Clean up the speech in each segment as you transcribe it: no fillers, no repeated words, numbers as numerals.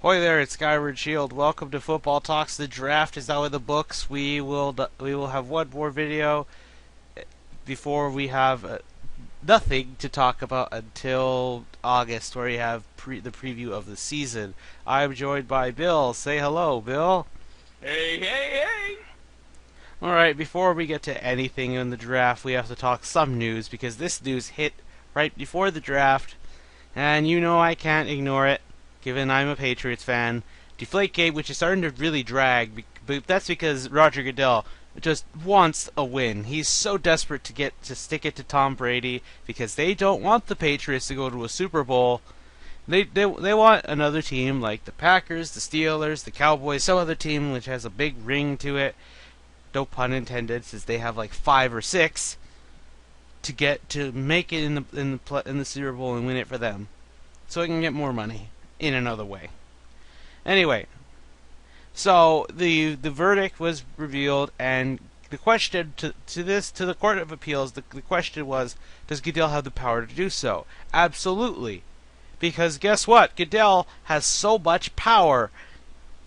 Hoy there, it's Skyward Shield. Welcome to Football Talks. The draft is now in the books. We will have one more video before we have nothing to talk about until August, where we have the preview of the season. I'm joined by Bill. Say hello, Bill. Hey, hey, hey! All right, before we get to anything in the draft, we have to talk some news because this news hit right before the draft, and you know I can't ignore it. Given I'm a Patriots fan, Deflategate, which is starting to really drag, but that's because Roger Goodell just wants a win. He's so desperate to stick it to Tom Brady because they don't want the Patriots to go to a Super Bowl. They want another team like the Packers, the Steelers, the Cowboys, some other team which has a big ring to it. No pun intended, since they have like 5 or 6 to make it in the Super Bowl and win it for them, so they can get more money in another way. Anyway, so the verdict was revealed, and the question to the Court of Appeals, the question was, does Goodell have the power to do so? Absolutely, because guess what? Goodell has so much power.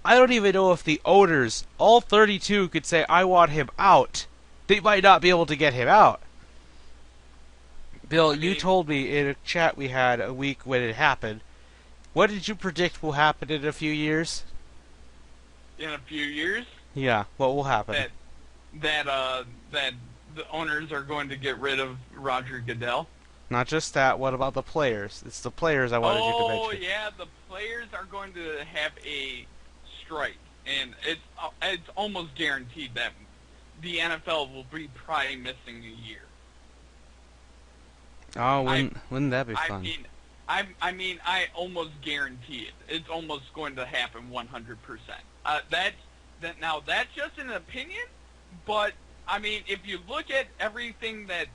I don't even know if the owners, all 32, could say, I want him out. They might not be able to get him out. Bill, you told me in a chat we had a week when it happened. What did you predict will happen in a few years? In a few years? Yeah, what will happen? That the owners are going to get rid of Roger Goodell. Not just that, what about the players? It's the players I wanted you to mention. Oh, yeah, the players are going to have a strike, and it's almost guaranteed that the NFL will be probably missing a year. Oh, wouldn't that be fun? I almost guarantee it. It's almost going to happen 100%. That's just an opinion, but I mean, if you look at everything that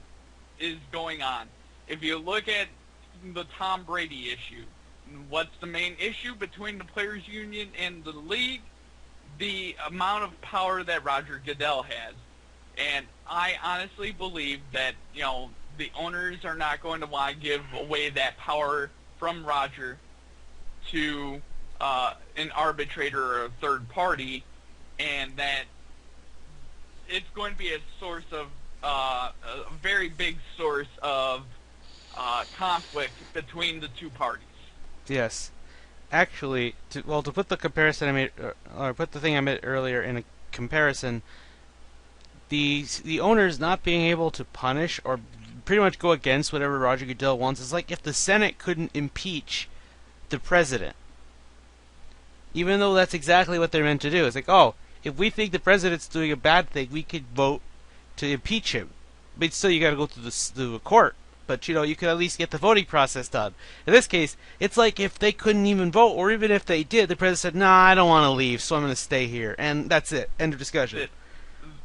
is going on, if you look at the Tom Brady issue, what's the main issue between the players' union and the league? The amount of power that Roger Goodell has, and I honestly believe that the owners are not going to want to give away that power from Roger to an arbitrator or a third party, and that it's going to be a source of a very big source of conflict between the two parties. Yes. Actually, to put the comparison I made, or put the thing I made earlier in a comparison, the owners not being able to punish or pretty much go against whatever Roger Goodell wants is like if the Senate couldn't impeach the president. Even though that's exactly what they're meant to do. It's like, oh, if we think the president's doing a bad thing, we could vote to impeach him. But still, you got to go through the court. But you could at least get the voting process done. In this case, it's like if they couldn't even vote, or even if they did, the president said, "Nah, I don't want to leave, so I'm going to stay here," and that's it. End of discussion.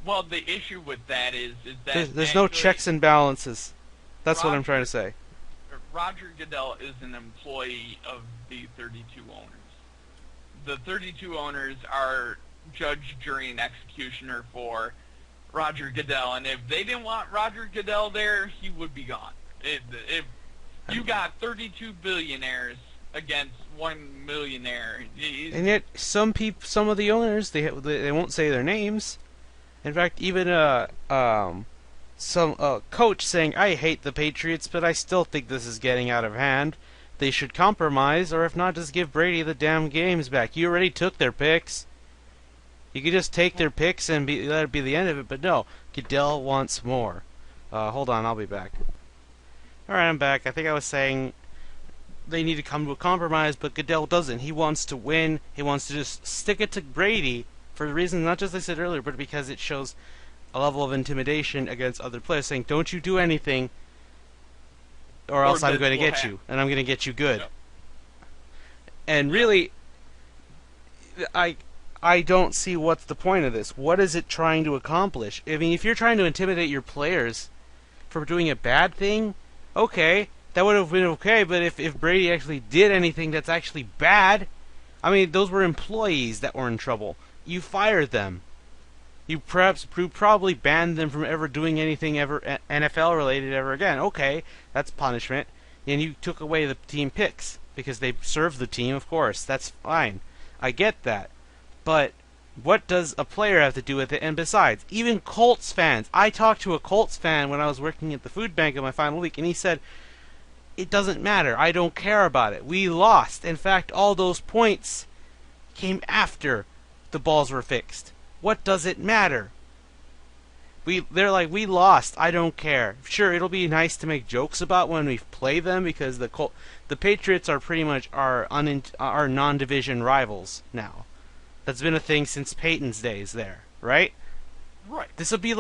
Well, the issue with that is that there's no checks and balances. That's what I'm trying to say. Roger Goodell is an employee of the 32 owners. The 32 owners are judge, jury, and executioner for Roger Goodell, and if they didn't want Roger Goodell there, he would be gone. If you got 32 billionaires against 1 millionaire, and yet some of the owners, they won't say their names. In fact, even some coach saying, "I hate the Patriots, but I still think this is getting out of hand. They should compromise, or if not, just give Brady the damn games back. You already took their picks. You could just take their picks and let it be the end of it." But no, Goodell wants more. Hold on, I'll be back. Alright, I'm back. I think I was saying they need to come to a compromise, but Goodell doesn't. He wants to win. He wants to just stick it to Brady for the reason, not just I said earlier, but because it shows a level of intimidation against other players, saying, don't you do anything, or else I'm going to get you, and I'm going to get you good. Yep. And really, I don't see what's the point of this. What is it trying to accomplish? I mean, if you're trying to intimidate your players for doing a bad thing, okay, that would have been okay, but if Brady actually did anything that's actually bad, I mean, those were employees that were in trouble. You fired them. You probably banned them from ever doing anything ever NFL related ever again. Okay, that's punishment. And you took away the team picks. because they serve the team, of course. That's fine. I get that. But what does a player have to do with it? And besides, even Colts fans. I talked to a Colts fan when I was working at the food bank in my final week, and he said, it doesn't matter. I don't care about it. We lost. In fact, all those points came after the balls were fixed. What does it matter? They're like, we lost. I don't care. Sure, it'll be nice to make jokes about when we play them because the Patriots are pretty much our non-division rivals now. That's been a thing since Peyton's days there, right? Right. This will be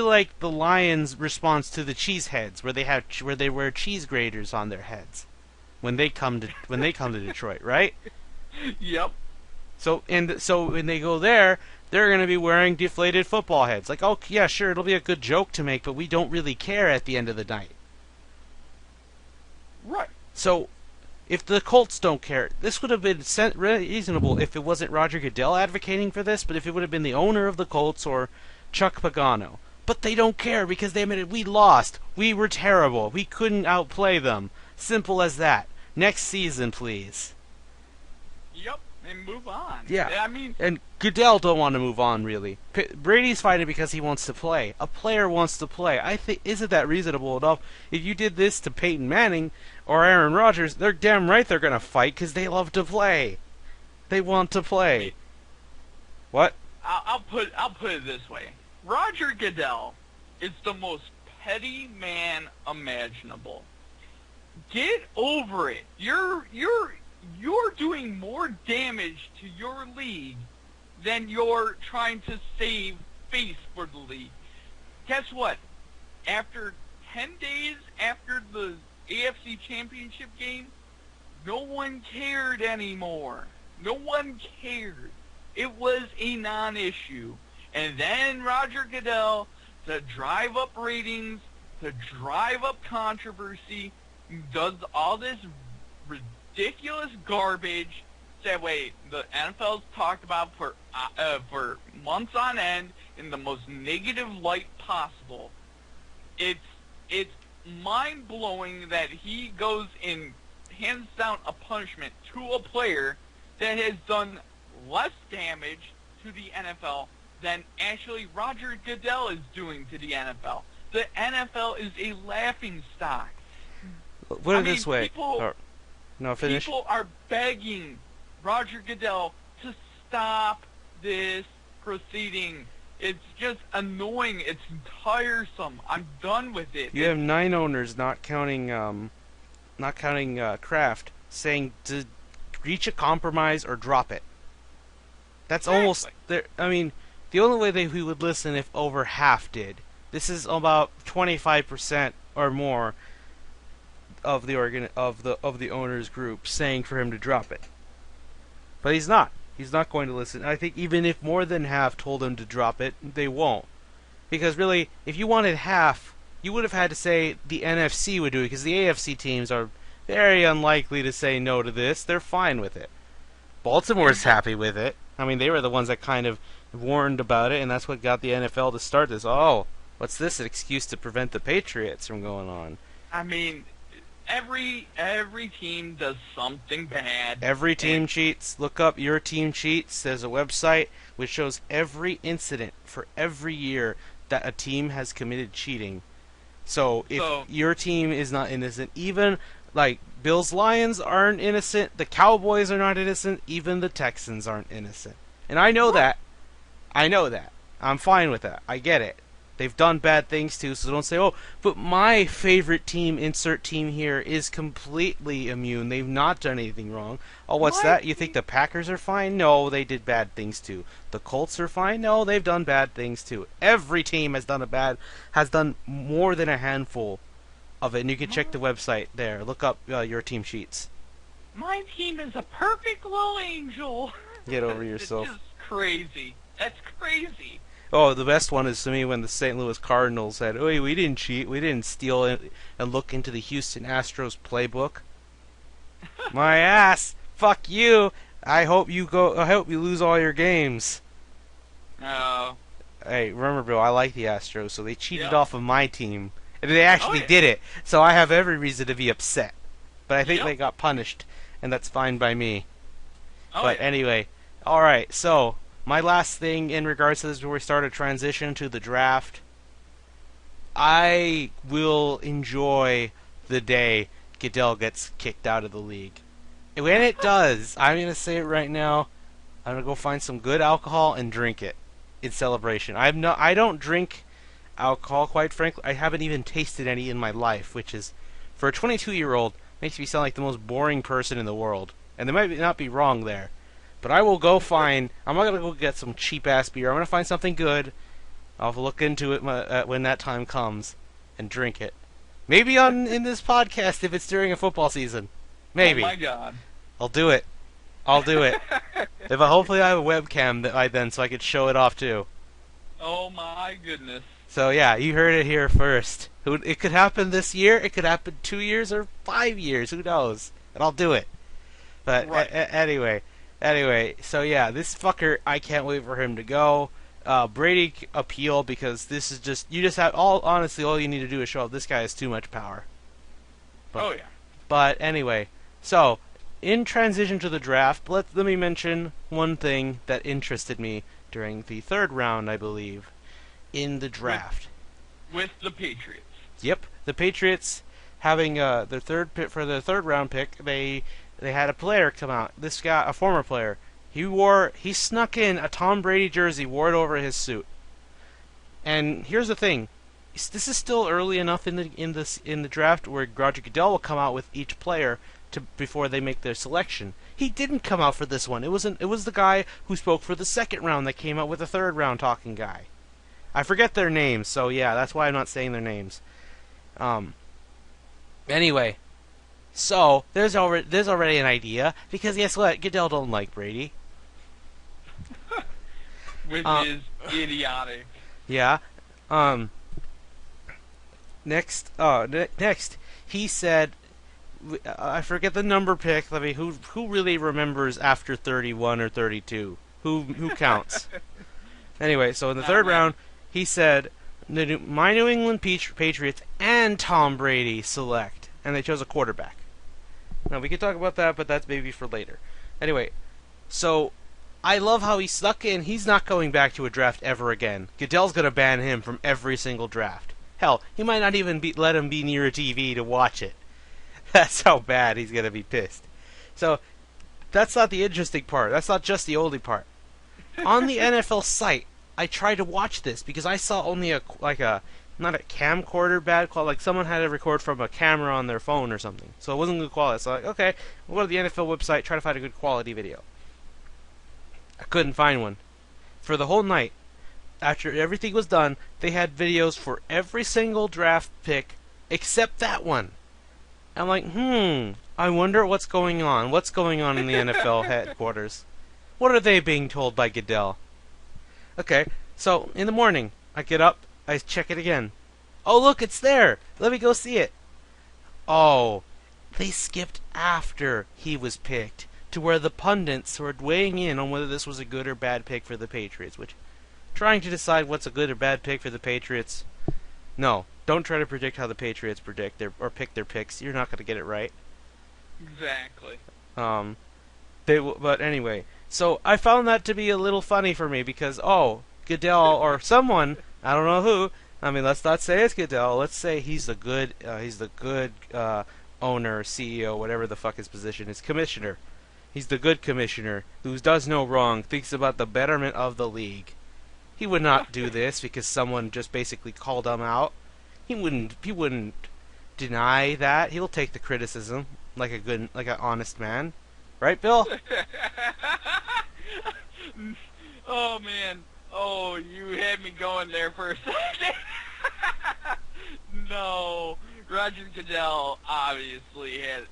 like the Lions' response to the Cheeseheads, where they wear cheese graters on their heads when they come to Detroit, right? Yep. So when they go there, they're going to be wearing deflated football heads. Like, oh yeah, sure, it'll be a good joke to make, but we don't really care at the end of the night. Right. So, if the Colts don't care, this would have been reasonable if it wasn't Roger Goodell advocating for this, but if it would have been the owner of the Colts or Chuck Pagano. But they don't care because they admitted we lost. We were terrible. We couldn't outplay them. Simple as that. Next season, please. Yep. And move on. Yeah. I mean, and Goodell don't want to move on, really. Brady's fighting because he wants to play. A player wants to play. I think, isn't that reasonable enough? If you did this to Peyton Manning or Aaron Rodgers, they're damn right they're going to fight because they love to play. They want to play. What? I'll put it this way. Roger Goodell is the most petty man imaginable. Get over it. You're doing more damage to your league than you're trying to save face for the league. Guess what? After 10 days after the AFC Championship game, no one cared anymore. No one cared. It was a non-issue. And then Roger Goodell, to drive up ratings, to drive up controversy, does all this ridiculous garbage that way the NFL's talked about for months on end in the most negative light possible. It's mind-blowing that he goes and hands down a punishment to a player that has done less damage to the NFL than actually Roger Goodell is doing to the NFL. The NFL is a laughingstock. Put it this way. No, finish. People are begging Roger Goodell to stop this proceeding. It's just annoying. It's tiresome. I'm done with it. You have 9 owners, not counting Kraft, saying to reach a compromise or drop it. That's exactly. Almost there. I mean, the only way we would listen if over half did. This is about 25% or more of the owners group saying for him to drop it. But he's not. He's not going to listen. I think even if more than half told him to drop it, they won't. Because really, if you wanted half, you would have had to say the NFC would do it, because the AFC teams are very unlikely to say no to this. They're fine with it. Baltimore's happy with it. I mean, they were the ones that kind of warned about it, and that's what got the NFL to start this. Oh, what's this? An excuse to prevent the Patriots from going on. I mean, every team does something bad. Every team cheats. Look up Your Team Cheats. There's a website which shows every incident for every year that a team has committed cheating. So if your team is not innocent, even like Bills Lions aren't innocent, the Cowboys are not innocent, even the Texans aren't innocent. And I know that. I know that. I'm fine with that. I get it. They've done bad things too, so don't say, oh, but my favorite team, insert team here, is completely immune. They've not done anything wrong. Oh, what's that? You think the Packers are fine? No, they did bad things too. The Colts are fine? No, they've done bad things too. Every team has done more than a handful of it, and you can check the website there. Look up Your Team Sheets. My team is a perfect little angel. Get over yourself. It's just crazy. That's crazy. Oh, the best one is to me when the St. Louis Cardinals said, "Oh, we didn't cheat. We didn't steal it and look into the Houston Astros playbook." My ass. Fuck you. I hope you lose all your games. Oh. Hey, remember, Bill, I like the Astros, so they cheated off of my team. And they actually did it. So I have every reason to be upset. But I think they got punished and that's fine by me. Oh, But yeah. anyway, all right. So my last thing in regards to this, before we start a transition to the draft, I will enjoy the day Goodell gets kicked out of the league. And when it does, I'm gonna say it right now. I'm gonna go find some good alcohol and drink it in celebration. I don't drink alcohol, quite frankly. I haven't even tasted any in my life, which is, for a 22-year-old, makes me sound like the most boring person in the world. And they might not be wrong there. But I will go find. I'm not gonna go get some cheap ass beer. I'm gonna find something good. I'll look into it when that time comes and drink it. Maybe in this podcast if it's during a football season. Maybe. Oh my God. I'll do it. I'll do it. Hopefully I have a webcam so I could show it off too. Oh my goodness. So yeah, you heard it here first. It could happen this year. It could happen 2 years or 5 years. Who knows? And I'll do it. But Right. anyway. So yeah, this fucker. I can't wait for him to go. Brady appeal, because this is just honestly all you need to do is show up. This guy has too much power. Oh yeah. But anyway, so in transition to the draft, let me mention one thing that interested me during the third round, I believe, in the draft. With the Patriots. Yep, the Patriots having their third round pick. They had a player come out. This guy, a former player. He snuck in a Tom Brady jersey, wore it over his suit. And here's the thing. This is still early enough in the draft where Roger Goodell will come out with each player before they make their selection. He didn't come out for this one. It was the guy who spoke for the second round that came out with the third round talking guy. I forget their names, so yeah, that's why I'm not saying their names. Anyway, so there's already an idea, because guess what? Goodell don't like Brady. Which is idiotic. Yeah. Next, he said, I forget the number pick. Let me. Who really remembers after 31 or 32? Who counts? Anyway, so in the third round, he said, my New England Patriots and Tom Brady select, and they chose a quarterback. Now we could talk about that, but that's maybe for later. Anyway, so I love how he stuck in. He's not going back to a draft ever again. Goodell's going to ban him from every single draft. Hell, he might not even let him be near a TV to watch it. That's how bad he's going to be pissed. So, that's not the interesting part. That's not just the only part. On the NFL site, I tried to watch this because I saw only not a camcorder bad quality, like someone had to record from a camera on their phone or something. So it wasn't good quality. So okay, we'll go to the NFL website, try to find a good quality video. I couldn't find one. For the whole night, after everything was done, they had videos for every single draft pick except that one. I'm like, I wonder what's going on. What's going on in the NFL headquarters? What are they being told by Goodell? Okay, so in the morning, I get up, I check it again. Oh, look, it's there. Let me go see it. Oh, they skipped after he was picked to where the pundits were weighing in on whether this was a good or bad pick for the Patriots, which, trying to decide what's a good or bad pick for the Patriots, no, don't try to predict how the Patriots predict or pick their picks. You're not going to get it right. Exactly. But anyway, so I found that to be a little funny for me because, Goodell or someone, I don't know who, I mean, let's not say it's Goodell, let's say he's the good owner, CEO, whatever the fuck his position is, commissioner. He's the good commissioner who does no wrong, thinks about the betterment of the league. He would not do this because someone just basically called him out. He wouldn't deny that. He'll take the criticism like an honest man. Right, Bill? Oh man. Oh, you had me going there for a second. No. Roger Goodell obviously had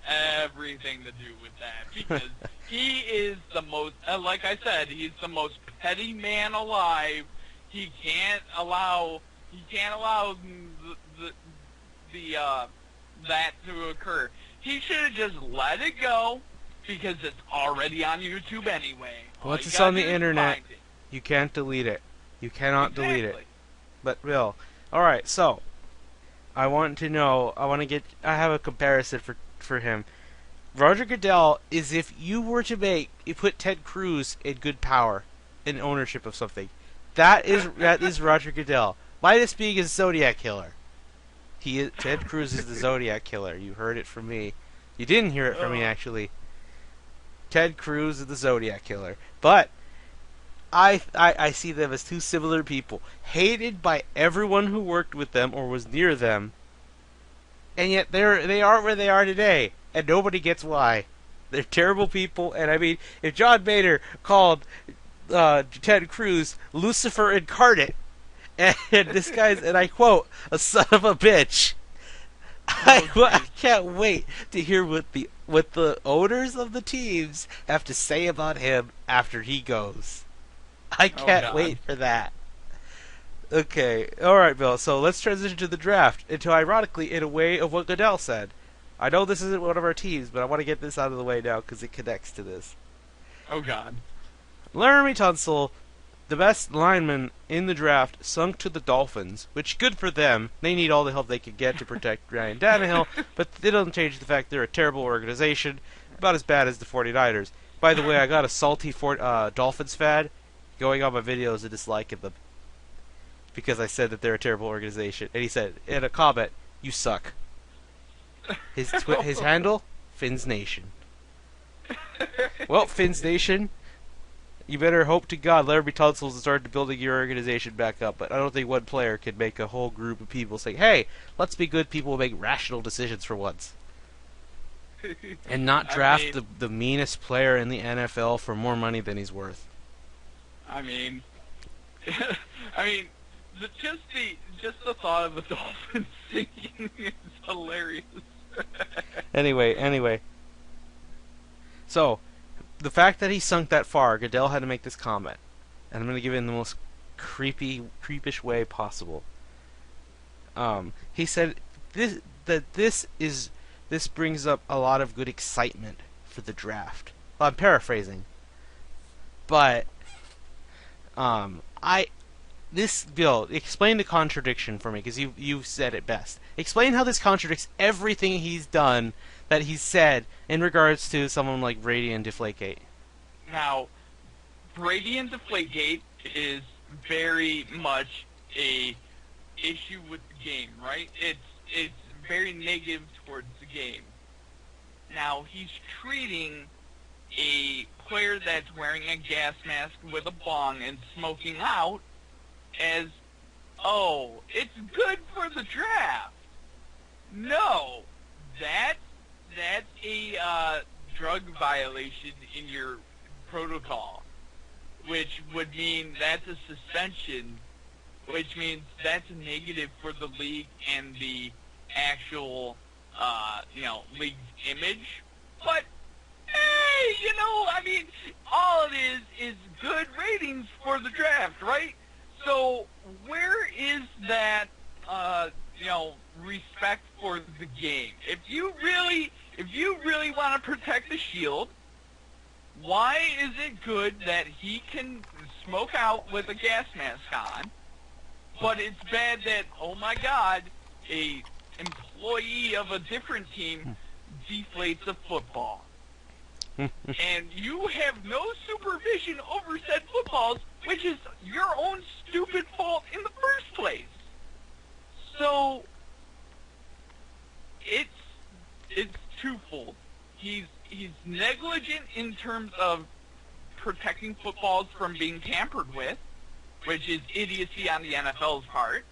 everything to do with that because he is the most, like I said, he's the most petty man alive. He can't allow that to occur. He should have just let it go because it's already on YouTube anyway. Once it's on the internet, you can't delete it. You cannot delete it. But Bill, all right, so I want to know. I have a comparison for him. Roger Goodell is if you were to put Ted Cruz in good power, in ownership of something. That is Roger Goodell. Minus being a Zodiac killer. Ted Cruz is the Zodiac killer. You heard it from me. You didn't hear it from me, actually. Ted Cruz is the Zodiac killer. But I see them as two similar people, hated by everyone who worked with them or was near them, and yet they are where they are today, and nobody gets why. They're terrible people, and I mean, if John Boehner called Ted Cruz Lucifer incarnate, and this guy's, and I quote, a son of a bitch, I can't wait to hear what the owners of the teams have to say about him after he goes. I can't wait for that. Okay, alright, Bill, so let's transition to the draft, ironically, in a way of what Goodell said. I know this isn't one of our teams, but I want to get this out of the way now because it connects to this. Oh, God. Laramie Tunsil, the best lineman in the draft, sunk to the Dolphins, which good for them. They need all the help they can get to protect Ryan Tannehill, but it doesn't change the fact they're a terrible organization, about as bad as the 49ers. By the way, I got a salty Dolphins fan going on my videos and disliking them because I said that they're a terrible organization. And he said, in a comment, "You suck." His handle, Fins Nation. Well, Fins Nation, you better hope to God Laramie Tunsil will start building your organization back up. But I don't think one player can make a whole group of people say, "Hey, let's be good people who make rational decisions for once." And not draft the meanest player in the NFL for more money than he's worth. I mean, just the thought of the Dolphins sinking is hilarious. Anyway. So, the fact that he sunk that far, Goodell had to make this comment. And I'm going to give it in the most creepish way possible. He said this brings up a lot of good excitement for the draft. Well, I'm paraphrasing. But Bill, explain the contradiction for me, because you've said it best. Explain how this contradicts everything he's done that he's said in regards to someone like Brady and Deflategate. Now, Brady and Deflategate is very much a issue with the game, right? It's very negative towards the game. Now, he's treating a player that's wearing a gas mask with a bong and smoking out as, oh, it's good for the draft. No, that's a drug violation in your protocol, which would mean that's a suspension, which means that's a negative for the league and the actual, league's image. But hey, I mean, all it is good ratings for the draft, right? So where is that, respect for the game? If you really want to protect the Shield, why is it good that he can smoke out with a gas mask on, but it's bad that, oh my God, a employee of a different team deflates a football? And you have no supervision over said footballs, which is your own stupid fault in the first place. So it's twofold. He's negligent in terms of protecting footballs from being tampered with, which is idiocy on the NFL's part.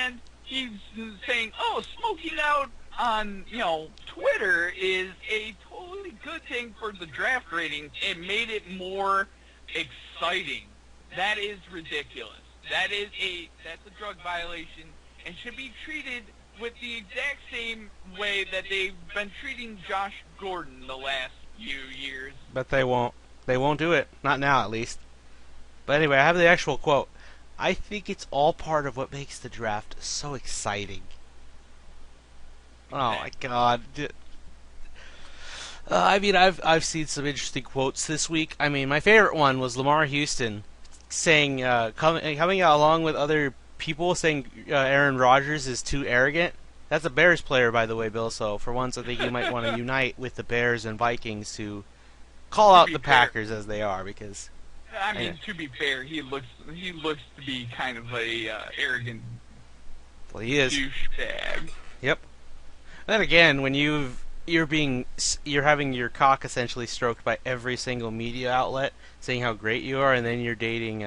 And he's saying, oh, smoking out on, Twitter is a totally good thing for the draft ratings. It made it more exciting. That is ridiculous. That's a drug violation and should be treated with the exact same way that they've been treating Josh Gordon the last few years. But they won't. They won't do it. Not now, at least. But anyway, I have the actual quote. I think it's all part of what makes the draft so exciting. Oh my God! I've seen some interesting quotes this week. I mean, my favorite one was Lamar Houston saying, coming out along with other people saying Aaron Rodgers is too arrogant. That's a Bears player, by the way, Bill. So for once, I think you might want to unite with the Bears and Vikings to call To out be the fair. Packers as they are, because I mean, to be fair, he looks to be kind of a arrogant well, he is. douchebag. Yep. Then again, when you're having your cock essentially stroked by every single media outlet, saying how great you are, and then you're dating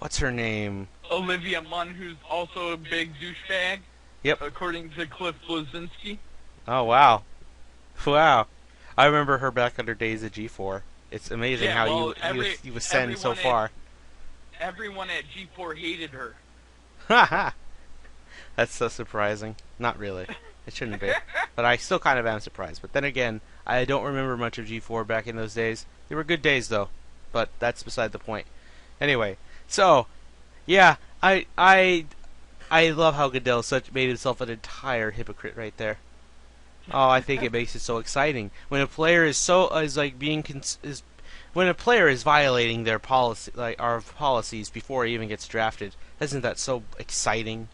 what's her name? Olivia Munn, who's also a big douchebag. Yep. According to Cliff Bleszinski. Oh wow, wow! I remember her back under days at G4. It's amazing Yeah, how well, you ascend so everyone far. Everyone at G4 hated her. Haha. That's so surprising. Not really. It shouldn't be. But I still kind of am surprised. But then again, I don't remember much of G4 back in those days. They were good days though. But that's beside the point. Anyway, so yeah, I love how Goodell made himself an entire hypocrite right there. Oh, I think it makes it so exciting when a player when a player is violating their policy, like our policies, before he even gets drafted. Isn't that so exciting?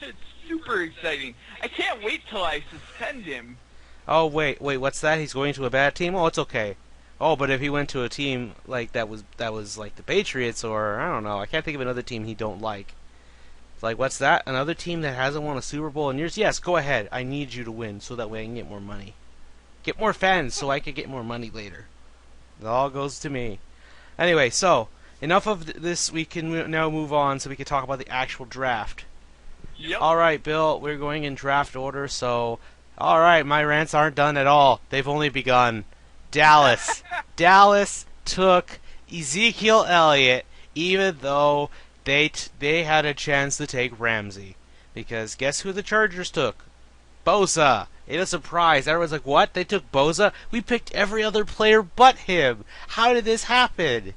It's super exciting. I can't wait till I suspend him. Oh wait, what's that? He's going to a bad team? Oh, it's okay. Oh, but if he went to a team like that was like the Patriots, or I don't know, I can't think of another team he don't like. It's like, what's that? Another team that hasn't won a Super Bowl in years? Yes, go ahead. I need you to win so that way I can get more money. Get more fans so I can get more money later. It all goes to me. Anyway, so enough of this. We can now move on so we can talk about the actual draft. Yep. Alright, Bill, we're going in draft order, so alright, my rants aren't done at all. They've only begun. Dallas. Dallas took Ezekiel Elliott, even though they had a chance to take Ramsey. Because guess who the Chargers took? Bosa. It was a surprise. Everyone's like, what? They took Bosa? We picked every other player but him. How did this happen?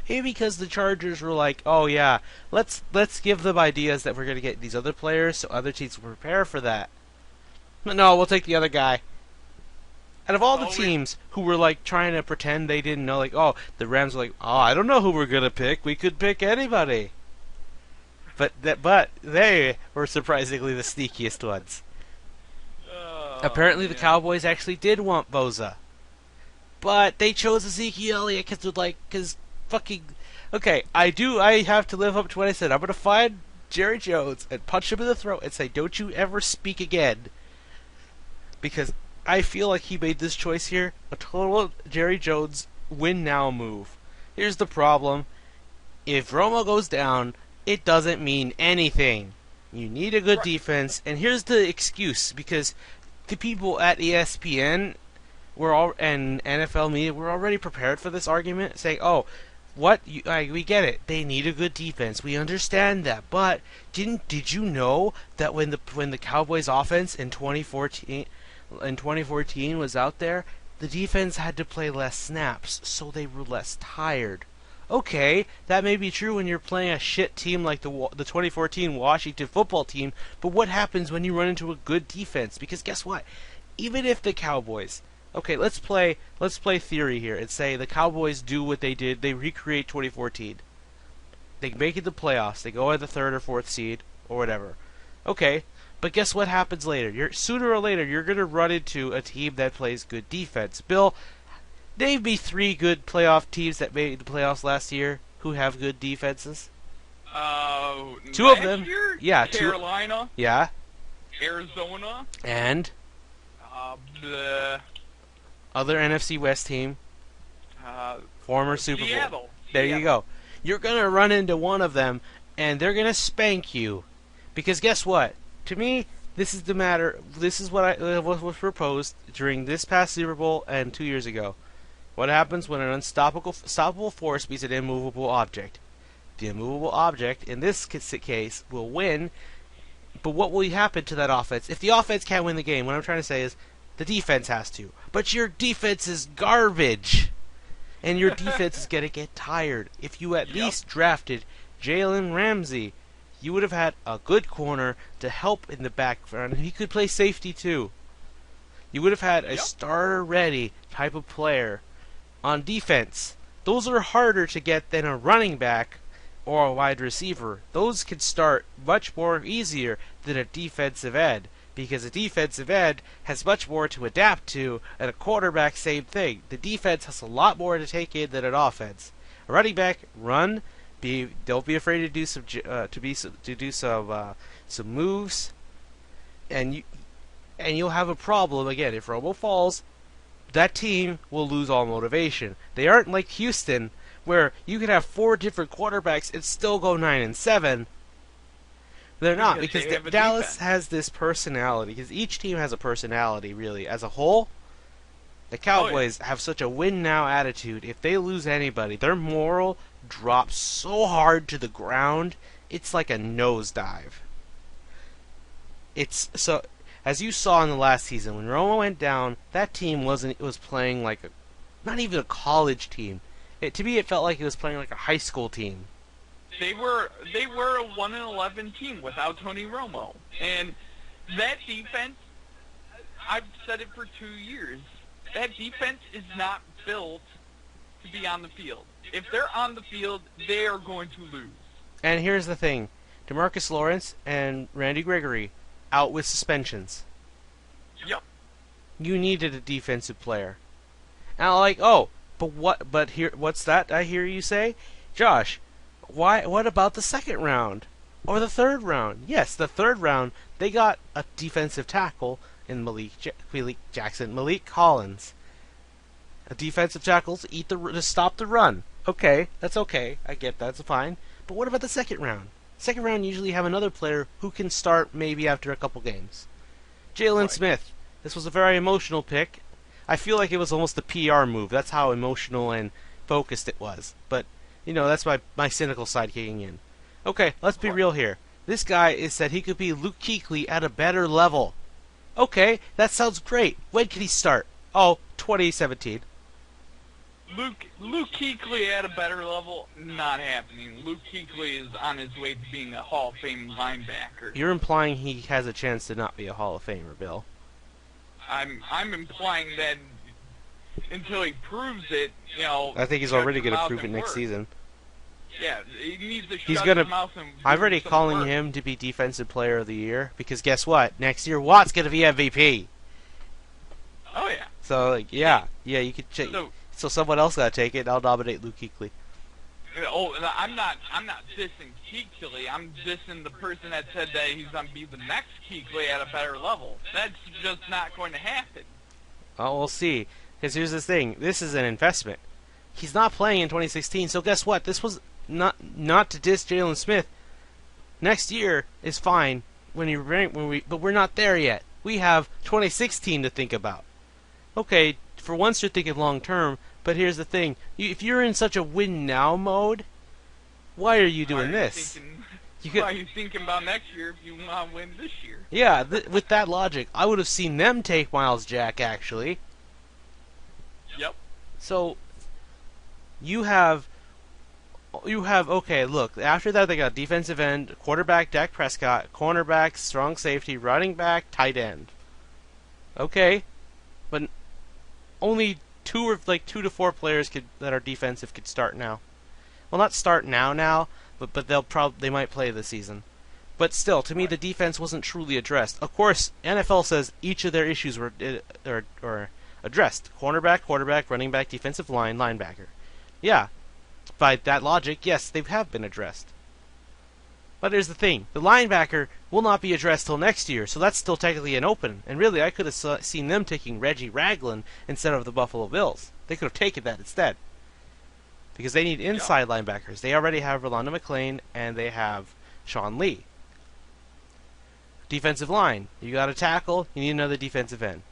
Maybe because the Chargers were like, oh yeah, let's give them ideas that we're going to get these other players so other teams will prepare for that. But no, we'll take the other guy. Out of all the teams who were like trying to pretend they didn't know, like, oh, the Rams were like, oh, I don't know who we're going to pick. We could pick anybody. But they were surprisingly the sneakiest ones. Apparently the Cowboys actually did want Bosa. But they chose Ezekiel Elliott because fucking... Okay, I have to live up to what I said. I'm going to find Jerry Jones and punch him in the throat and say, don't you ever speak again. Because I feel like he made this choice here a total Jerry Jones win now move. Here's the problem. If Romo goes down, it doesn't mean anything. You need a good defense, and here's the excuse, because the people at ESPN and NFL media were already prepared for this argument, saying, "Oh, we get it. They need a good defense. We understand that. But did you know that when the Cowboys offense in 2014 was out there, the defense had to play less snaps, so they were less tired." Okay, that may be true when you're playing a shit team like the 2014 Washington football team, but what happens when you run into a good defense? Because guess what? Even if the Cowboys... Okay, let's play theory here and say the Cowboys do what they did. They recreate 2014. They make it the playoffs. They go at the 3rd or 4th seed or whatever. Okay, but guess what happens later? Sooner or later, you're going to run into a team that plays good defense. Bill, name me 3 good playoff teams that made the playoffs last year who have good defenses. 2 of them. Year, yeah, Carolina. Yeah. Arizona. And the other NFC West team. Former Super Bowl. Seattle. There you go. You're going to run into one of them, and they're going to spank you. Because guess what? To me, this is the matter. This is what was proposed during this past Super Bowl and 2 years ago. What happens when an unstoppable force beats an immovable object? The immovable object, in this case, will win, but what will happen to that offense? If the offense can't win the game, what I'm trying to say is the defense has to. But your defense is garbage, and your defense is going to get tired. If you at least drafted Jalen Ramsey, you would have had a good corner to help in the background, and he could play safety too. You would have had a starter-ready type of player on defense. Those are harder to get than a running back or a wide receiver, those can start much more easier than a defensive end, because a defensive end has much more to adapt to, and a quarterback, same thing. The defense has a lot more to take in than an offense. A running back, run, don't be afraid to do some moves, and you'll have a problem again if Romo falls. That team will lose all motivation. They aren't like Houston, where you could have 4 different quarterbacks and still go 9-7. They're not, because Dallas has this personality. Because each team has a personality, really. As a whole, the Cowboys have such a win-now attitude. If they lose anybody, their moral drops so hard to the ground, it's like a nosedive. It's so... As you saw in the last season, when Romo went down, that team was playing like not even a college team. To me, it felt like it was playing like a high school team. They were a 1-11 team without Tony Romo, and that defense, I've said it for 2 years, that defense is not built to be on the field. If they're on the field, they are going to lose. And here's the thing, DeMarcus Lawrence and Randy Gregory out with suspensions. Yep. You needed a defensive player. And what's that I hear you say? Josh, what about the second round? Or the third round? Yes, the third round, they got a defensive tackle in Malik Collins. A defensive tackle to stop the run. Okay, that's okay. I get that, that's fine. But what about the second round? Second round usually have another player who can start maybe after a couple games. Jalen Smith. This was a very emotional pick. I feel like it was almost a PR move. That's how emotional and focused it was. But, that's my cynical side kicking in. Okay, let's be real here. This guy is said he could be Luke Kuechly at a better level. Okay, that sounds great. When can he start? 2017. Luke Kuechly at a better level, not happening. Luke Kuechly is on his way to being a Hall of Fame linebacker. You're implying he has a chance to not be a Hall of Famer, Bill. I'm implying that until he proves it, I think he's already going to prove it next season. Yeah, he needs to shut his mouth and I'm already calling him to be Defensive Player of the Year, because guess what? Next year, Watt's going to be MVP. Oh, yeah. So, yeah, you could check. So someone else got to take it, and I'll nominate Luke Kuechly. I'm not dissing Kuechly. I'm dissing the person that said that he's going to be the next Kuechly at a better level. That's just not going to happen. Oh, we'll see. Because here's the thing. This is an investment. He's not playing in 2016, so guess what? This was not to diss Jalen Smith. Next year is fine but we're not there yet. We have 2016 to think about. Okay, for once you're thinking long term, but here's the thing. If you're in such a win now mode, why are you doing this? Why are you thinking about next year if you want to win this year? Yeah, with that logic, I would have seen them take Miles Jack, actually. Yep. So, you have, okay, look, after that they got defensive end, quarterback Dak Prescott, cornerback, strong safety, running back, tight end. Okay, but only 2 to 4 players that are defensive could start now. Well, not start now, but they might play this season. But still, to me, the defense wasn't truly addressed. Of course, NFL says each of their issues were addressed: cornerback, quarterback, running back, defensive line, linebacker. Yeah, by that logic, yes, they have been addressed. But here's the thing: the linebacker will not be addressed till next year, so that's still technically an open. And really, I could have seen them taking Reggie Ragland instead of the Buffalo Bills. They could have taken that instead. Because they need inside linebackers. They already have Rolando McClain, and they have Sean Lee. Defensive line. You got a tackle, you need another defensive end.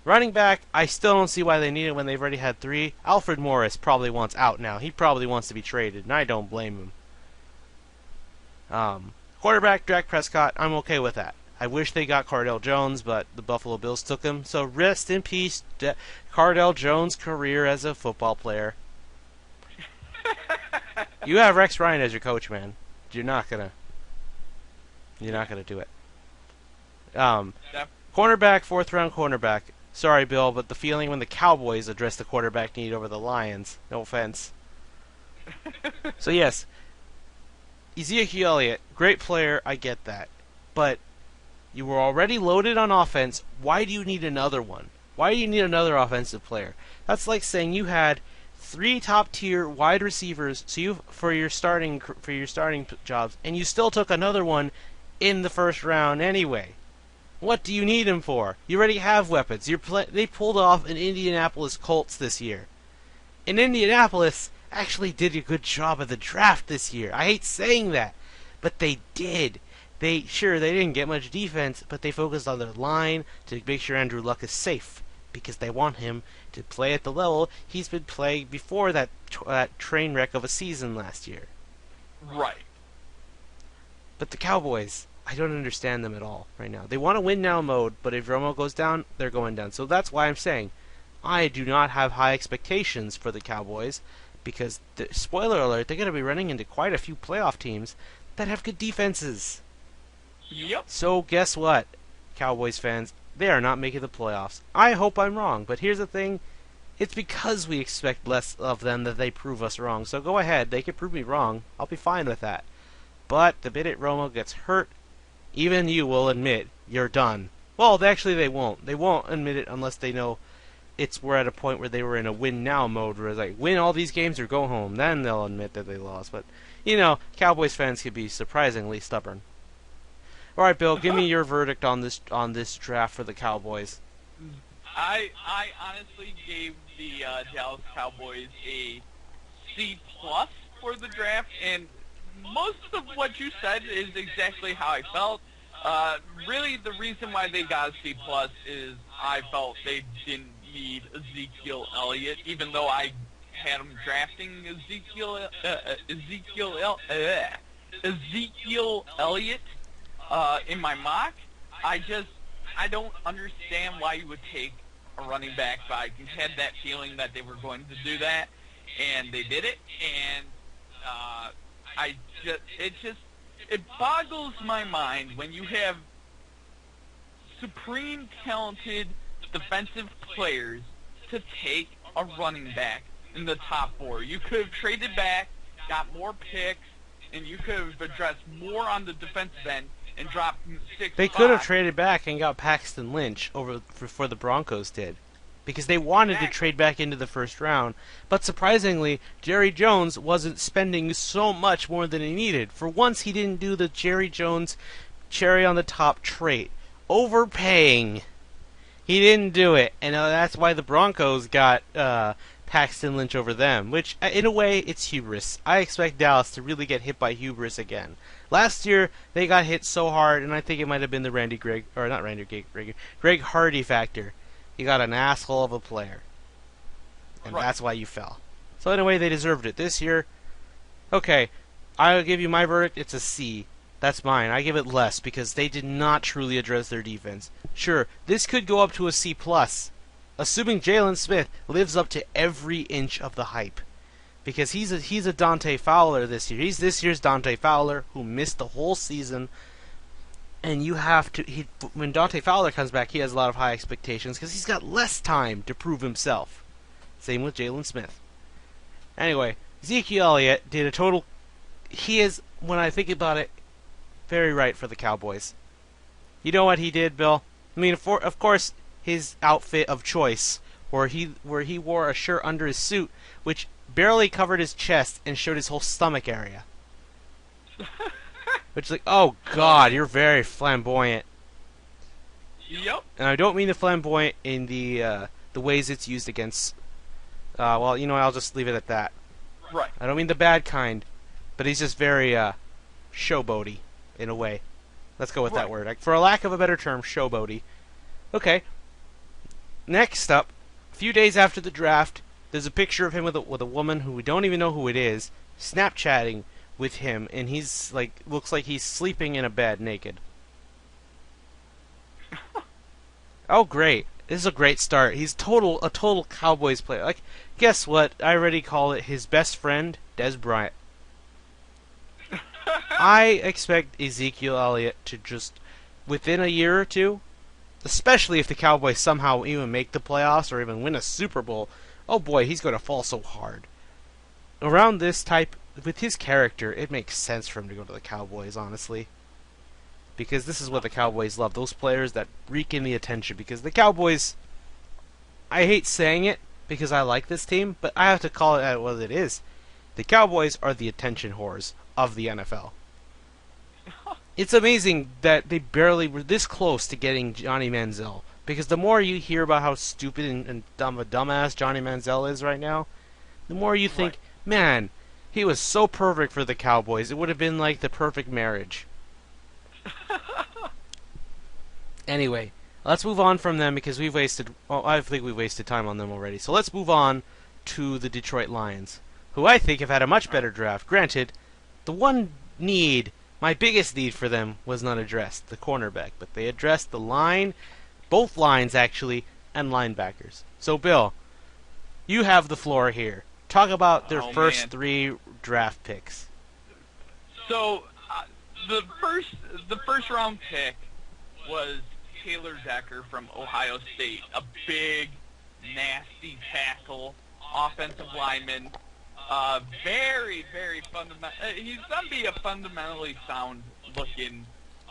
Running back, I still don't see why they need it when they've already had 3. Alfred Morris probably wants out now. He probably wants to be traded, and I don't blame him. Quarterback, Dak Prescott, I'm okay with that. I wish they got Cardell Jones, but the Buffalo Bills took him. So rest in peace, Cardell Jones' career as a football player. You have Rex Ryan as your coach, man. You're not gonna do it. Cornerback, 4th round cornerback. Sorry, Bill, but the feeling when the Cowboys addressed the quarterback need over the Lions. No offense. So yes, Ezekiel Elliott, great player, I get that. But you were already loaded on offense. Why do you need another one? Why do you need another offensive player? That's like saying you had 3 top-tier wide receivers for your starting jobs, and you still took another one in the first round anyway. What do you need him for? You already have weapons. They pulled off an Indianapolis Colts this year. And Indianapolis actually did a good job of the draft this year. I hate saying that, but they did. They didn't get much defense, but they focused on their line to make sure Andrew Luck is safe, because they want him to play at the level he's been playing before that train wreck of a season last year. Right. But the Cowboys, I don't understand them at all right now. They want to win now mode, but if Romo goes down, they're going down. So that's why I'm saying I do not have high expectations for the Cowboys, because, spoiler alert, they're going to be running into quite a few playoff teams that have good defenses. Yep. So guess what, Cowboys fans? They are not making the playoffs. I hope I'm wrong, but here's the thing. It's because we expect less of them that they prove us wrong. So go ahead, they can prove me wrong. I'll be fine with that. But the minute Romo gets hurt, even you will admit you're done. Well, actually they won't. They won't admit it unless they know we're at a point where they were in a win now mode, where it's like, win all these games or go home. Then they'll admit that they lost. But, Cowboys fans can be surprisingly stubborn. All right, Bill, give me your verdict on this draft for the Cowboys. I honestly gave the Dallas Cowboys a C+ for the draft, and most of what you said is exactly how I felt. Really, the reason why they got a C+ is I felt they didn't need Ezekiel Elliott, even though I had them drafting Ezekiel Elliott in my mock. I don't understand why you would take a running back, but I had that feeling that they were going to do that, and they did it, and it boggles my mind when you have supreme talented defensive players to take a running back in the top 4. You could have traded back, got more picks, and you could have addressed more on the defensive end and dropped 6 They could have traded back and got Paxton Lynch before the Broncos did, because they wanted to trade back into the first round. But surprisingly, Jerry Jones wasn't spending so much more than he needed. For once, he didn't do the Jerry Jones cherry on the top trait, overpaying. He didn't do it, and that's why the Broncos got Paxton Lynch over them, which, in a way, it's hubris. I expect Dallas to really get hit by hubris again. Last year, they got hit so hard, and I think it might have been the Greg Hardy factor. You got an asshole of a player, and that's why you fell. So anyway, they deserved it. This year, okay, I'll give you my verdict, it's a C. That's mine. I give it less, because they did not truly address their defense. Sure, this could go up to a C+, assuming Jalen Smith lives up to every inch of the hype. Because he's a Dante Fowler this year. He's this year's Dante Fowler, who missed the whole season. And you have to... when Dante Fowler comes back, he has a lot of high expectations, because he's got less time to prove himself. Same with Jalen Smith. Anyway, Ezekiel Elliott did a total... He is, when I think about it, very right for the Cowboys. You know what he did, Bill? I mean, of course, his outfit of choice, where he wore a shirt under his suit, which barely covered his chest and showed his whole stomach area. Which is like, oh God, you're very flamboyant. Yep. And I don't mean the flamboyant in the ways it's used against. Well, I'll just leave it at that. Right. I don't mean the bad kind, but he's just very showboaty in a way. Let's go with that word. Like, for a lack of a better term, showboaty. Okay. Next up, a few days after the draft, there's a picture of him with a woman who we don't even know who it is, Snapchatting with him, and he's like, looks like he's sleeping in a bed naked. Oh, great. This is a great start. He's a total Cowboys player. Like, guess what? I already call it his best friend, Dez Bryant. I expect Ezekiel Elliott to just, within a year or two, especially if the Cowboys somehow even make the playoffs or even win a Super Bowl, oh boy, he's going to fall so hard. Around this type with his character, it makes sense for him to go to the Cowboys, honestly. Because this is what the Cowboys love. Those players that reek in the attention. Because the Cowboys, I hate saying it because I like this team, but I have to call it what it is. The Cowboys are the attention whores of the NFL. It's amazing that they barely were this close to getting Johnny Manziel. Because the more you hear about how stupid and dumb a dumbass Johnny Manziel is right now, the more you think, man, he was so perfect for the Cowboys. It would have been like the perfect marriage. Anyway, let's move on from them because we've wasted... Well, I think we've wasted time on them already. So let's move on to the Detroit Lions, who I think have had a much better draft. Granted, the one need, my biggest need for them was not addressed, the cornerback. But they addressed the line, both lines actually, and linebackers. So Bill, you have the floor here. Talk about their first 3 draft picks. So, the first round pick was Taylor Decker from Ohio State, a big, nasty tackle, offensive lineman, very, very fundamental. He's going to be a fundamentally sound-looking